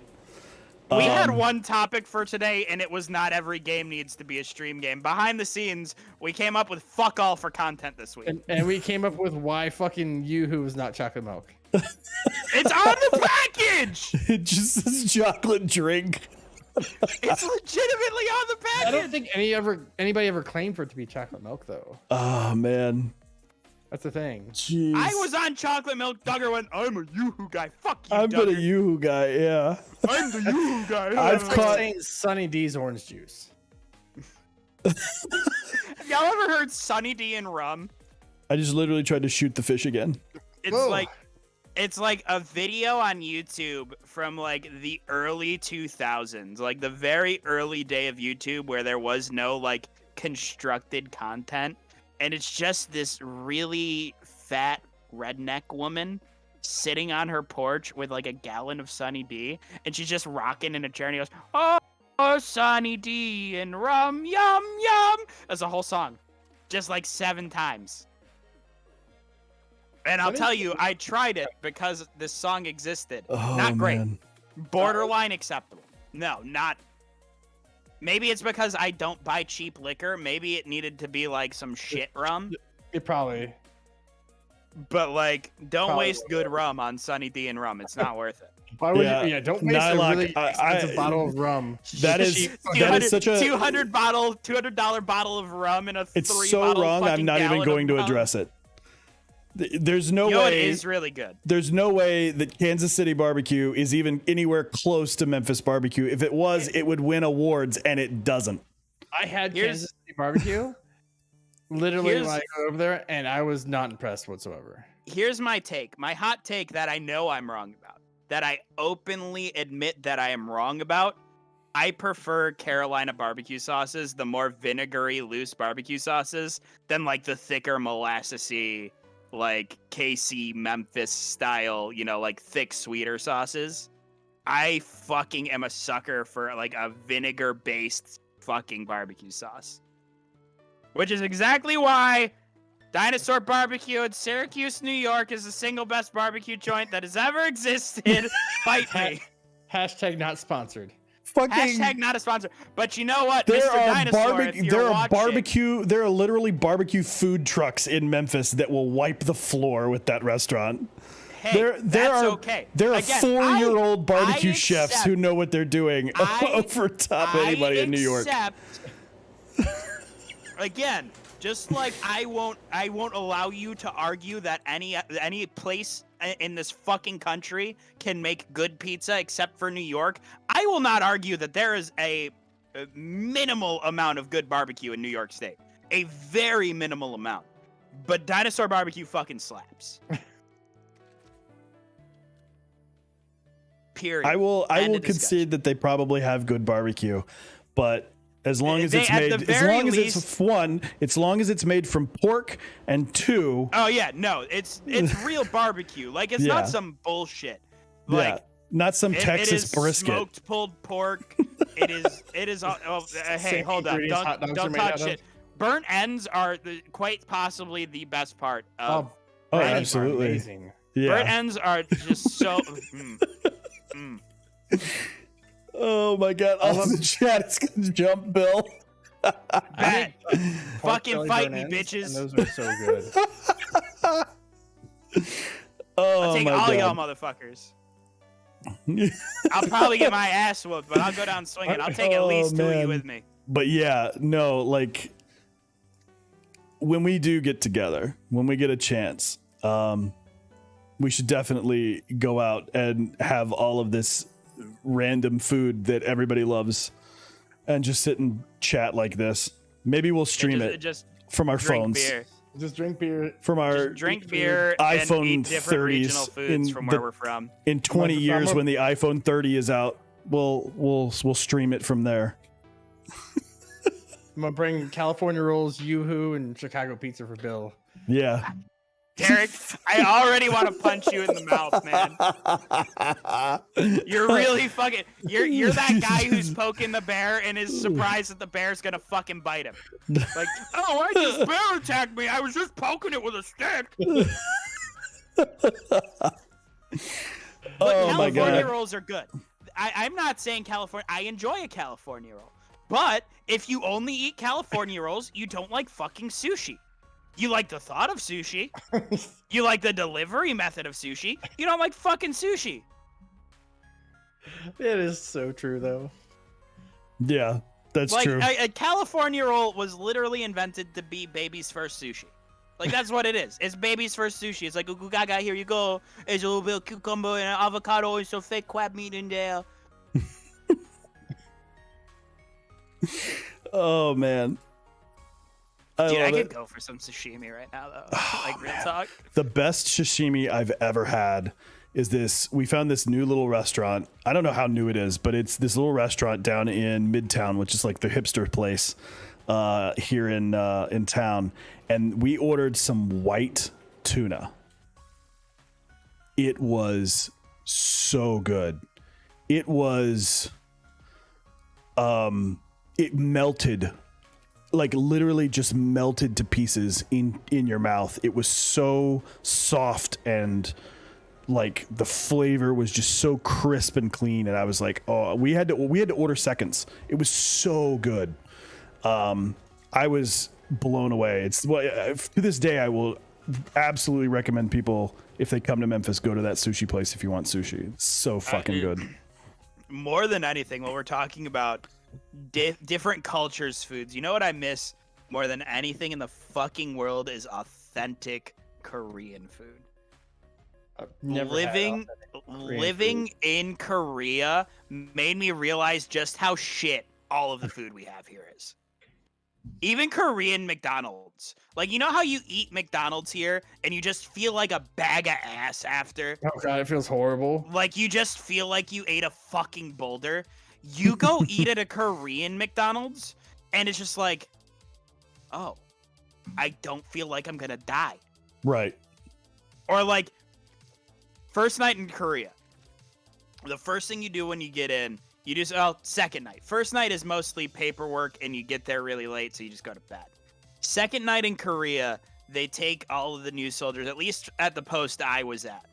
We had one topic for today, and it was not every game needs to be a stream game. Behind the scenes, we came up with fuck all for content this week. And we came up with why fucking Yoo-Hoo is not chocolate milk. It's on the package! It just says chocolate drink. It's legitimately on the package. I don't think anybody ever claimed for it to be chocolate milk though. Oh man. That's the thing. Jeez. I was on chocolate milk. Duggar went, I'm a Yoo-hoo guy. Fuck you, I've been a Duggar. Yoo-hoo guy, yeah. I'm the Yoo-hoo guy. I've It's like caught- saying Sunny D's orange juice. Have y'all ever heard Sunny D and rum? I just literally tried to shoot the fish again. It's Whoa. it's like a video on YouTube from like the early 2000s, like the very early day of YouTube where there was no like constructed content. And it's just this really fat redneck woman sitting on her porch with like a gallon of Sunny D. And she's just rocking in a chair and he goes, oh, Sunny D and rum, yum, yum. That's a whole song. Just like 7 times. And I'll Sunny tell D- you, I tried it because this song existed. Oh, Not great. man. Borderline acceptable. No, not. Maybe it's because I don't buy cheap liquor. Maybe it needed to be like some shit rum. It probably. But like, don't Probably waste good rum on Sunny D and rum. It's not worth it. Why would Yeah. you? Yeah, don't waste Nylock, a really expensive bottle of rum. That is such a. $200 bottle of rum and a It's 3 so bottle wrong. I'm fucking not even gallon going to of rum. address it. There's no You know, it way. is really good. There's no way that Kansas City barbecue is even anywhere close to Memphis barbecue. If it was, it would win awards, and it doesn't. I had Here's- Kansas City barbecue. Literally, Here's- when I go over there, and I was not impressed whatsoever. Here's my take. My hot take that I know I'm wrong about. That I openly admit that I am wrong about. I prefer Carolina barbecue sauces, the more vinegary, loose barbecue sauces, than like the thicker molassesy, like KC Memphis style, you know, like thick, sweeter sauces. I fucking am a sucker for like a vinegar-based fucking barbecue sauce. Which is exactly why Dinosaur Barbecue in Syracuse, New York is the single best barbecue joint that has ever existed. Fight me. Hashtag not sponsored. Fucking. Hashtag not a sponsor. But you know what, There Mr. are Dinosaur, if you're watching, There are literally barbecue food trucks in Memphis that will wipe the floor with that restaurant. hey, that's okay. There are Again, 4-year-old barbecue I chefs accept- who know what they're doing over top anybody in New York. Again, just like I won't allow you to argue that any place in this fucking country can make good pizza except for New York. I will not argue that there is a minimal amount of good barbecue in New York State. A very minimal amount. But Dinosaur Barbecue fucking slaps. Period. I will End of discussion. concede that they probably have good barbecue, but as long as They- it's at made, the as very long as least- it's one, as long as it's made from pork, and 2, Oh yeah, no, it's real barbecue. Like it's Yeah. not some bullshit. Like yeah, not some it Texas is brisket. smoked pulled pork. It is. Hey, Same hold on! ingredients hot dogs are Don't made out touch of? it. Burnt ends are quite possibly the best part of. Oh, Burnt ends are absolutely. amazing. Burnt Yeah. ends are just so. Oh my god! All the chat is gonna jump, Bill. Bad. Pork Fucking belly fight burnt me, ends, bitches. And those are so good. Oh I'll take my all god! y'all motherfuckers. I'll probably get my ass whooped, but I'll go down swinging. I'll take at Oh, least 2 of man. you with me. But yeah, no, like when we do get together, when we get a chance, we should definitely go out and have all of this random food that everybody loves and just sit and chat like this. Maybe we'll stream Just it from our drink phones, beer. Just drink beer. from our Just drink beer iPhone and eat different 30s regional foods in from the- where we're from. in 20 I'm years a- when the iPhone 30 is out. We'll stream it from there. I'm gonna bring California rolls, Yoo-hoo, and Chicago pizza for Bill. Yeah. Derek, I already want to punch you in the mouth, man. You're really fucking. You're that guy who's poking the bear and is surprised that the bear's gonna fucking bite him. Like, oh, I just bear attacked me. I was just poking it with a stick. But Oh my California god. rolls are good. I'm not saying California. I enjoy a California roll, but if you only eat California rolls, you don't like fucking sushi. You like the thought of sushi. You like the delivery method of sushi. You don't like fucking sushi. It is so true, though. Yeah, that's Like true. a California roll was literally invented to be baby's first sushi. Like that's what it is. It's baby's first sushi. It's like goo gaga, here you go. There's a little bit of cucumber and avocado and some fake crab meat in there. Oh man. Dude, I love could it. go for some sashimi right now though. Like real talk. The best sashimi I've ever had is this. We found this new little restaurant. I don't know how new it is, but it's this little restaurant down in Midtown, which is like the hipster place here in town. And we ordered some white tuna. It was so good. It was, it melted, like literally just melted to pieces in your mouth. It was so soft and like the flavor was just so crisp and clean. And I was like, oh, we had to order seconds. It was so good. I was blown away. It's to this day, I will absolutely recommend people, if they come to Memphis, go to that sushi place if you want sushi. It's so fucking good. More than anything, when we're talking about different cultures' foods, you know what I miss more than anything in the fucking world is authentic Korean food. Living in Korea made me realize just how shit all of the food we have here is. Even Korean McDonald's. Like, you know how you eat McDonald's here and you just feel like a bag of ass after? Oh god, it feels horrible. Like, you just feel like you ate a fucking boulder. You go eat at a Korean McDonald's and it's just like, oh, I don't feel like I'm gonna die. Right. Or like, first night in Korea. The first thing you do when you get in, you just, second night. First night is mostly paperwork and you get there really late, so you just go to bed. Second night in Korea, they take all of the new soldiers, at least at the post I was at,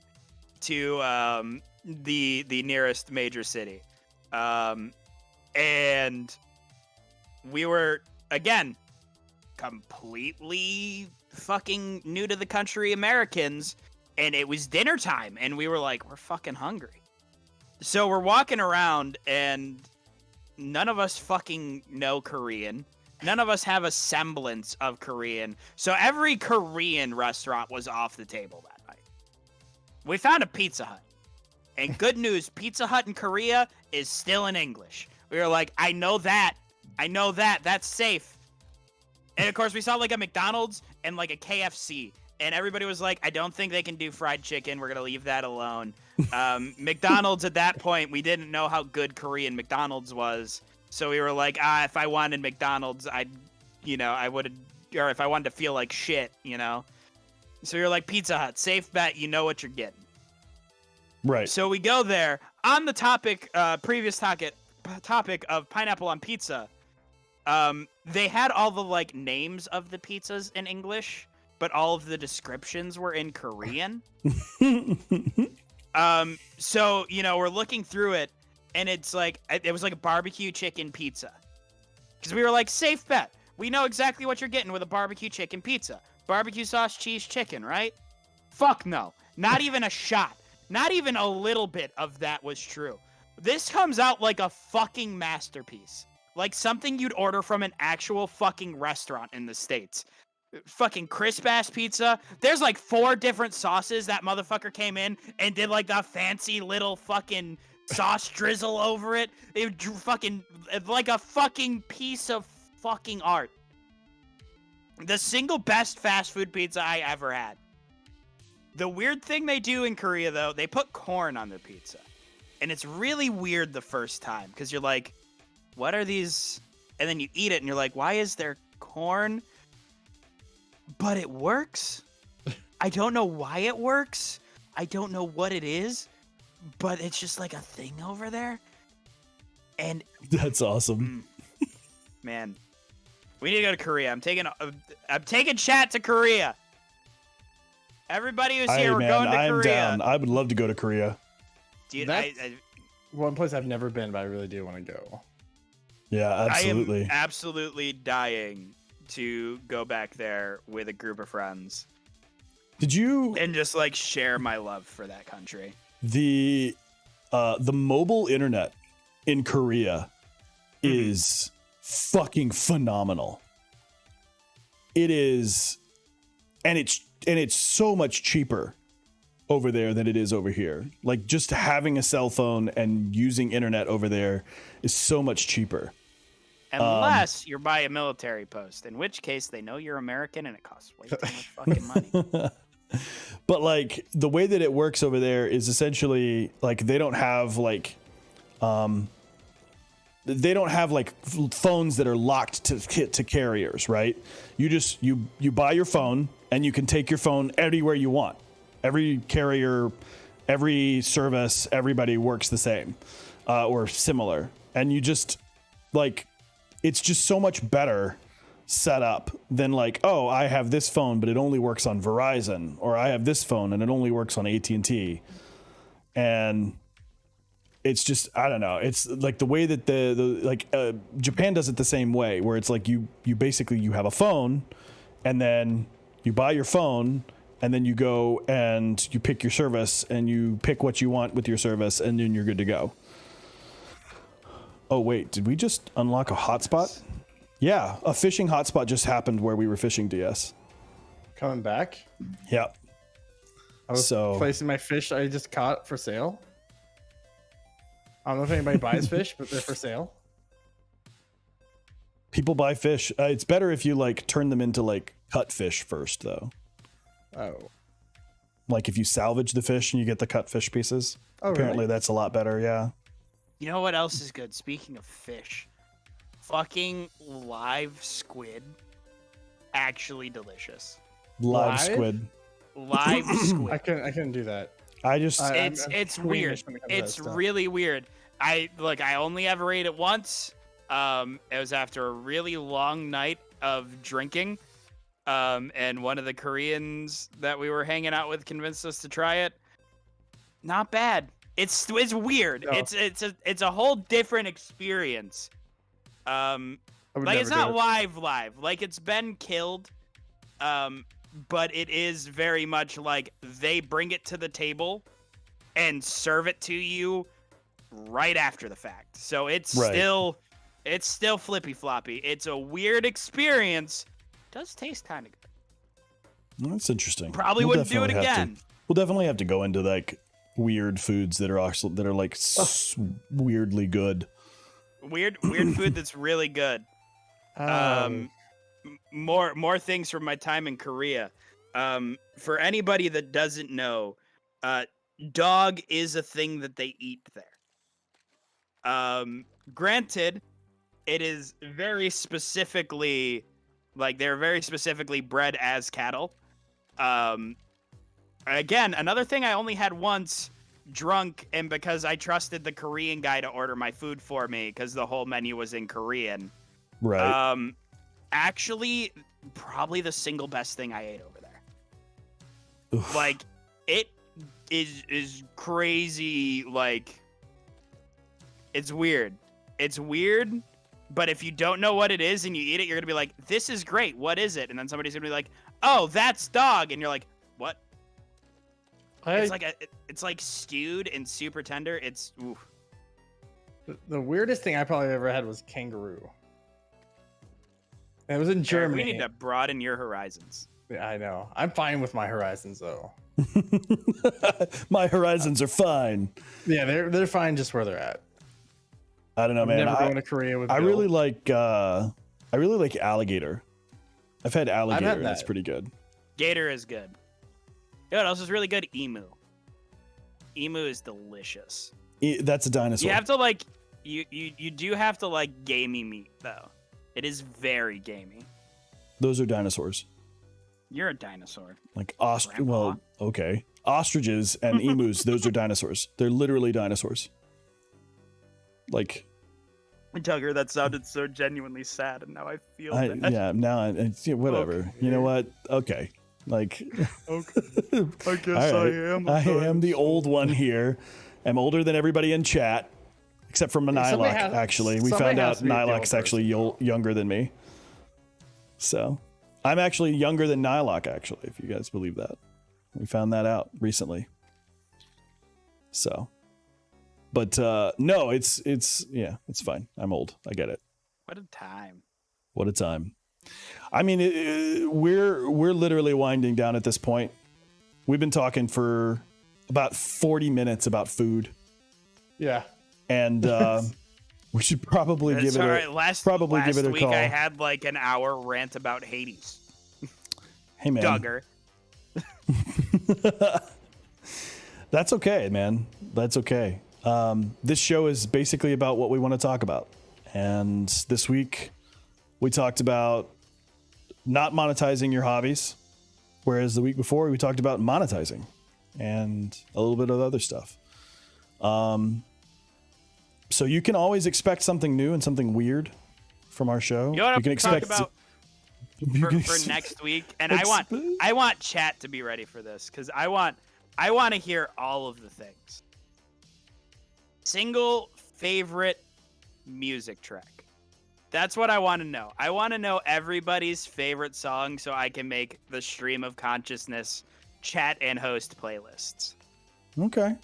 to the nearest major city. And we were, again, completely fucking new to the country Americans, and it was dinner time, and we were like, we're fucking hungry. So we're walking around, and none of us fucking know Korean. None of us have a semblance of Korean. So every Korean restaurant was off the table that night. We found a Pizza Hut. And good news, Pizza Hut in Korea is still in English. We were like, I know that. That's safe. And of course, we saw like a McDonald's and like a KFC. And everybody was like, I don't think they can do fried chicken. We're going to leave that alone. McDonald's at that point, we didn't know how good Korean McDonald's was. So we were like, if I wanted McDonald's, I would, or if I wanted to feel like shit, So we were like, Pizza Hut, safe bet, you know what you're getting. Right. So we go there on the topic, previous topic of pineapple on pizza. They had all the like names of the pizzas in English, but all of the descriptions were in Korean. So, we're looking through it, and it's like, it was like a barbecue chicken pizza. Because we were like, safe bet. We know exactly what you're getting with a barbecue chicken pizza. Barbecue sauce, cheese, chicken, right? Fuck no. Not even a shot. Not even a little bit of that was true. This comes out like a fucking masterpiece. Like something you'd order from an actual fucking restaurant in the States. Fucking crisp ass pizza. There's like 4 different sauces. That motherfucker came in and did like the fancy little fucking sauce drizzle over it. It drew fucking like a fucking piece of fucking art. The single best fast food pizza I ever had. The weird thing they do in Korea though, they put corn on their pizza. And it's really weird the first time because you're like, what are these? And then you eat it and you're like, why is there corn? But it works. I don't know why it works. I don't know what it is, but it's just like a thing over there. And that's awesome. Man, we need to go to Korea. I'm taking chat to Korea. Everybody who's here, we're going to Korea. I'm down. I would love to go to Korea. Dude, one place I've never been, but I really do want to go. Yeah, absolutely. I am absolutely dying to go back there with a group of friends. Did you and just like share my love for that country? The mobile internet in Korea is fucking phenomenal. It is, and it's so much cheaper over there than it is over here. Like, just having a cell phone and using internet over there is so much cheaper. Unless you're by a military post, in which case they know you're American and it costs way too much fucking money. But like the way that it works over there is essentially like they don't have like phones that are locked to carriers, right? You just you buy your phone and you can take your phone anywhere you want. Every carrier, every service, everybody works the same or similar, and you just like it's just so much better set up than like, oh, I have this phone but it only works on Verizon, or I have this phone and it only works on AT&T. And it's just, I don't know, it's like the way that Japan does it the same way, where it's like you basically you have a phone and then you buy your phone and then you go and you pick your service and you pick what you want with your service and then you're good to go. Oh wait, did we just unlock a hotspot? Yeah, a fishing hotspot just happened where we were fishing, DS. Coming back? Yep. I was placing my fish I just caught for sale. I don't know if anybody buys fish, but they're for sale. People buy fish. It's better if you like turn them into like cut fish first, though. Oh. Like if you salvage the fish and you get the cut fish pieces. Oh, apparently really? that's a lot better, yeah. You know what else is good? Speaking of fish, fucking live squid, actually delicious. Live squid. Live squid. I couldn't do that. It's weird. It's really weird. I only ever ate it once. It was after a really long night of drinking. And one of the Koreans that we were hanging out with convinced us to try it. Not bad. It's weird. No. It's a whole different experience. Like it's not live. Like it's been killed. But it is very much like they bring it to the table and serve it to you right after the fact. So it's still flippy floppy. It's a weird experience. It does taste kind of good. That's interesting. Probably wouldn't do it again. We'll definitely have to go into like weird foods that are like weirdly good. Weird food that's really good. More things from my time in Korea. For anybody that doesn't know, dog is a thing that they eat there. Granted, it is very specifically they're very specifically bred as cattle. Again, another thing I only had once, drunk, and because I trusted the Korean guy to order my food for me because the whole menu was in Korean. Right. Actually, probably the single best thing I ate over there. Oof. Like, it is crazy. Like, it's weird. It's weird, but if you don't know what it is and you eat it, you're gonna be like, "This is great. What is it?" And then somebody's gonna be like, "Oh, that's dog," and you're like, "What?" It's like stewed and super tender. It's oof. The weirdest thing I probably ever had was kangaroo. And it was in Germany. We need to broaden your horizons. Yeah, I know. I'm fine with my horizons though. My horizons are fine. Yeah, they're fine just where they're at. I don't know, man. Never going to Korea with Bill. I really like alligator. I've had alligator. That's pretty good. Gator is good. You know what else is really good? Emu. Emu is delicious. That's a dinosaur. You have to like you do have to like gamey meat though. It is very gamey. Those are dinosaurs. You're a dinosaur. Like well, okay. Ostriches and emus, those are dinosaurs. They're literally dinosaurs. Like Tugger, that sounded so genuinely sad, and now I feel bad. Yeah, now whatever. Okay. You know what? Okay. Like okay. I guess right. I am the old one here. I'm older than everybody in chat. Except for Nylok, actually. We found out Nylok's actually younger than me. So, I'm actually younger than Nylok, actually, if you guys believe that. We found that out recently. So, But no, it's yeah, it's fine. I'm old. I get it. What a time. What a time. I mean, we're literally winding down at this point. We've been talking for about 40 minutes about food. Yeah. And we should probably give it a Last give it a week call. I had like an hour rant about Hades. Hey man. Dugger. That's okay, man. That's okay. This show is basically about what we want to talk about. And this week we talked about not monetizing your hobbies, whereas the week before we talked about monetizing and a little bit of other stuff. So you can always expect something new and something weird from our show. You know what you can I'm talking expect about for next week, and I want chat to be ready for this because I want to hear all of the things. Single favorite music track. That's what I want to know. I want to know everybody's favorite song so I can make the stream of consciousness chat and host playlists. Okay.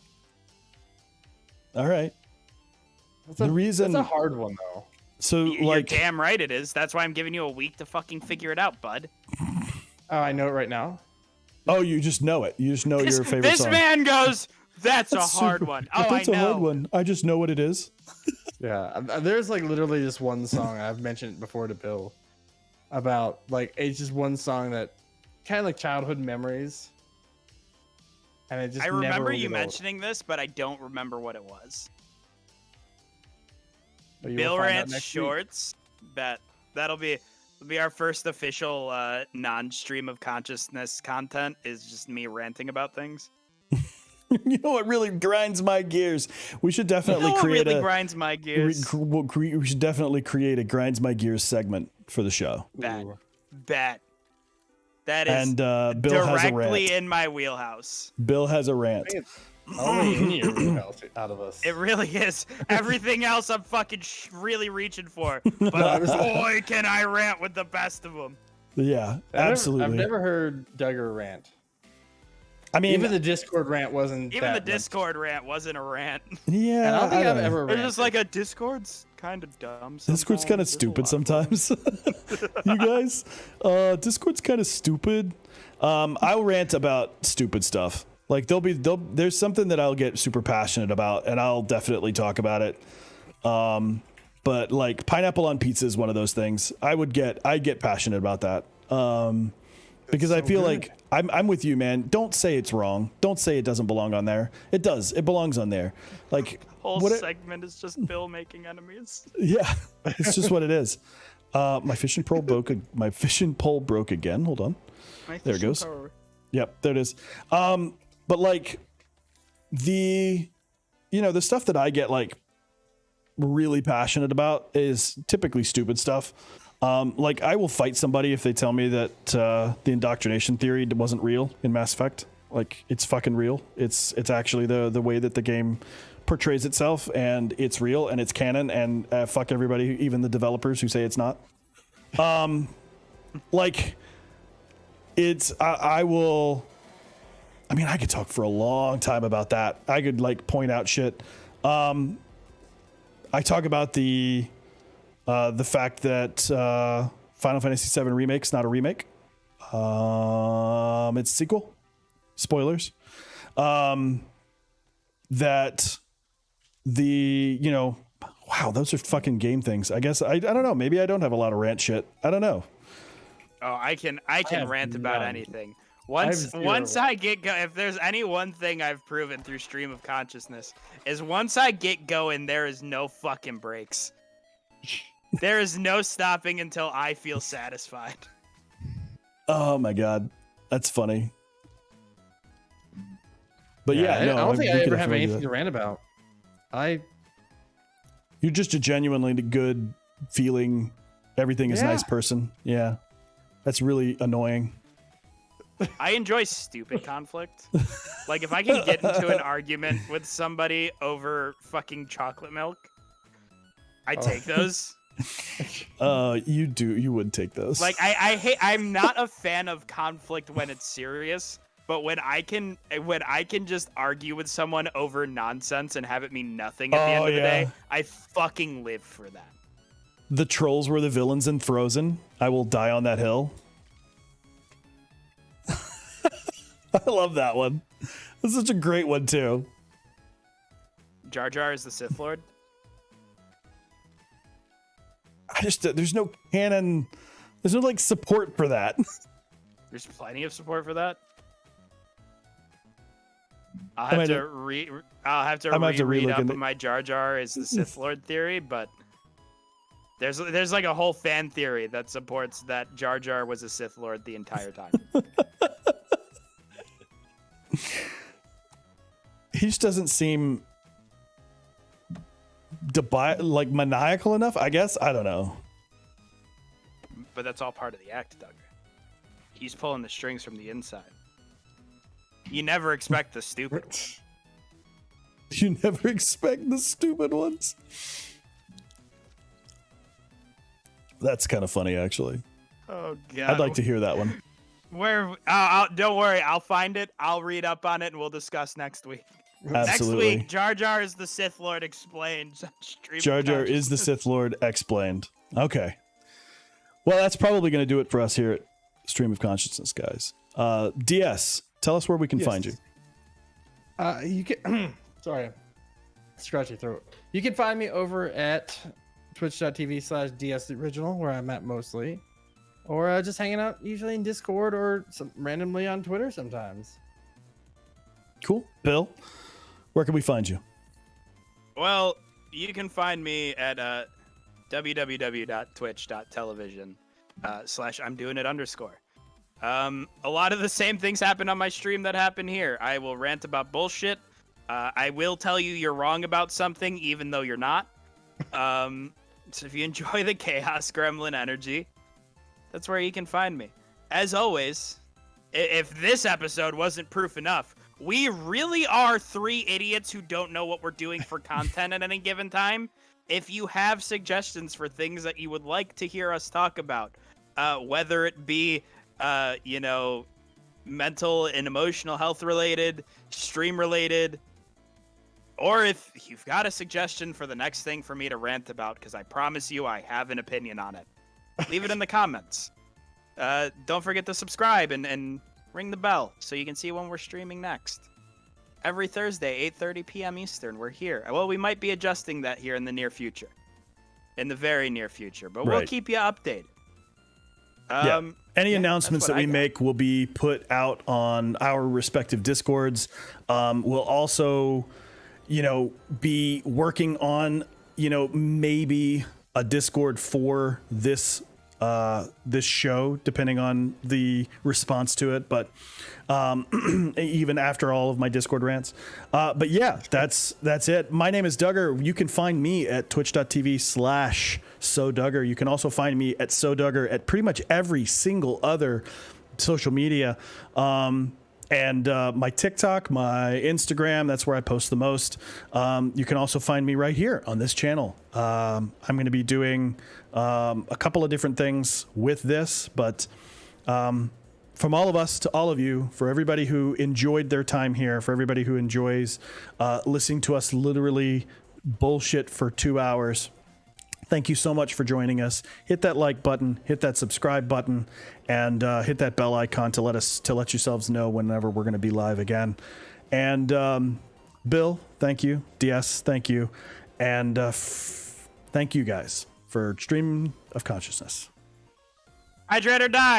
All right. That's reason- a hard one though. So You're like damn right it is. That's why I'm giving you a week to fucking figure it out, bud. Oh, I know it right now. oh, you just know it. You just know your favorite This song. man goes, that's a That's hard super- one. Oh, I That's a hard know. one. I just know what it is. Yeah, there's like literally just one song I've mentioned before to Bill about like it's just one song that kind of like childhood memories, and it just I never remember will you get old. mentioning this, but I don't remember what it was. But you will Bill find out Rant next week. Shorts. That'll be our first official non-stream of consciousness content. Is just me ranting about things. You know what really grinds my gears? We should definitely You know what create really a grinds my gears. we should definitely create a grinds my gears segment for the show. Bet. That is And Bill has a directly rant. in my wheelhouse. Bill has a rant. It's only in your wheelhouse out of us. It really is. Everything else I'm fucking really reaching for. But honestly- boy, can I rant with the best of them. Yeah, absolutely. I've never heard Dugger rant. I mean, Even the Discord rant wasn't. Even the that much. Discord rant wasn't a rant. yeah, And I don't think I've know. ever It's ranted. just like a Discord's kind of dumb. Discord's kind of sometimes. stupid sometimes. You guys, Discord's kind of stupid. I'll rant about stupid stuff. Like there's something that I'll get super passionate about, and I'll definitely talk about it. But like pineapple on pizza is one of those things. I get passionate about that. Because I feel like I'm with you, man. Don't say it's wrong. Don't say it doesn't belong on there. It does. It belongs on there. Like Whole what it- segment is just Bill making enemies. yeah, it's just what it is. My fishing pole broke again. Hold on. There it goes. Yep, there it is. But like the stuff that I get like really passionate about is typically stupid stuff. Like I will fight somebody if they tell me that the indoctrination theory wasn't real in Mass Effect. Like it's fucking real. It's actually the way that the game portrays itself, and it's real and it's canon, and fuck everybody, even the developers who say it's not. Like it's I will. I mean, I could talk for a long time about that. I could like point out shit. I talk about the fact that Final Fantasy VII Remake's not a remake. It's a sequel. Spoilers. That wow, those are fucking game things. I guess I don't know. Maybe I don't have a lot of rant shit. I don't know. Oh, I can have rant about none. anything. I have Once zero. I get if there's any one thing I've proven through stream of consciousness is once I get going, there is no fucking breaks. There is no stopping until I feel satisfied. Oh my god, that's funny. But yeah, I no, don't think we I could ever have definitely do anything that. to rant about. You're just a genuinely good feeling, everything is Yeah. nice person. Yeah, that's really annoying. I enjoy stupid conflict. Like if I can get into an argument with somebody over fucking chocolate milk, I take those. You would take those. Like I'm not a fan of conflict when it's serious, But when I can just argue with someone over nonsense and have it mean nothing at the end of the day, I fucking live for that. The trolls were the villains in Frozen. I will die on that hill. I love that one. That's such a great one too. Jar Jar is the Sith Lord. There's no canon. There's no like support for that. There's plenty of support for that. I'll have to read up on my Jar Jar is the Sith Lord theory, but there's like a whole fan theory that supports that Jar Jar was a Sith Lord the entire time. He just doesn't seem like maniacal enough, I guess. I don't know. But that's all part of the act, Duggar. He's pulling the strings from the inside. You never expect the stupid ones. You never expect the stupid ones. That's kind of funny, actually. Oh god! I'd like to hear that one. Don't worry, I'll find it. I'll read up on it, and we'll discuss next week. Absolutely. Next week, Jar Jar is the Sith Lord explained. Jar Jar is the Sith Lord explained. Okay. Well, that's probably going to do it for us here at Stream of Consciousness, guys. DS, tell us where we can find you. You can. Sorry, scratch your throat. You can find me over at twitch.tv/DStheOriginal, where I'm at mostly, or just hanging out usually in Discord or randomly on Twitter sometimes. Cool. Bill, where can we find you? Well, you can find me at www.twitch.tv/I'mDoingIt_. A lot of the same things happen on my stream that happen here. I will rant about bullshit. I will tell you you're wrong about something, even though you're not. So if you enjoy the chaos gremlin energy, that's where you can find me. As always, if this episode wasn't proof enough, we really are three idiots who don't know what we're doing for content at any given time. If you have suggestions for things that you would like to hear us talk about, whether it be, mental and emotional health related, stream related, or if you've got a suggestion for the next thing for me to rant about, because I promise you I have an opinion on it, leave it in the comments. Don't forget to subscribe and ring the bell so you can see when we're streaming next. Every Thursday, 8:30 p.m. Eastern, we're here. Well, we might be adjusting that here in the near future. In the very near future. But we'll keep you updated. Any announcements that we make will be put out on our respective Discords. We'll also, be working on, maybe a Discord for this show, depending on the response to it, but even after all of my Discord rants. But yeah, that's it. My name is Duggar. You can find me at twitch.tv/soDugger. You can also find me at soDugger at pretty much every single other social media. And my TikTok, my Instagram, that's where I post the most. You can also find me right here on this channel. I'm going to be doing a couple of different things with this, but from all of us to all of you, for everybody who enjoyed their time here, for everybody who enjoys listening to us literally bullshit for 2 hours, thank you so much for joining us. Hit that like button, hit that subscribe button, and hit that bell icon to let yourselves know whenever we're going to be live again. And Bill, thank you. DS, thank you. And thank you guys for Stream of Consciousness. Hydrate or die.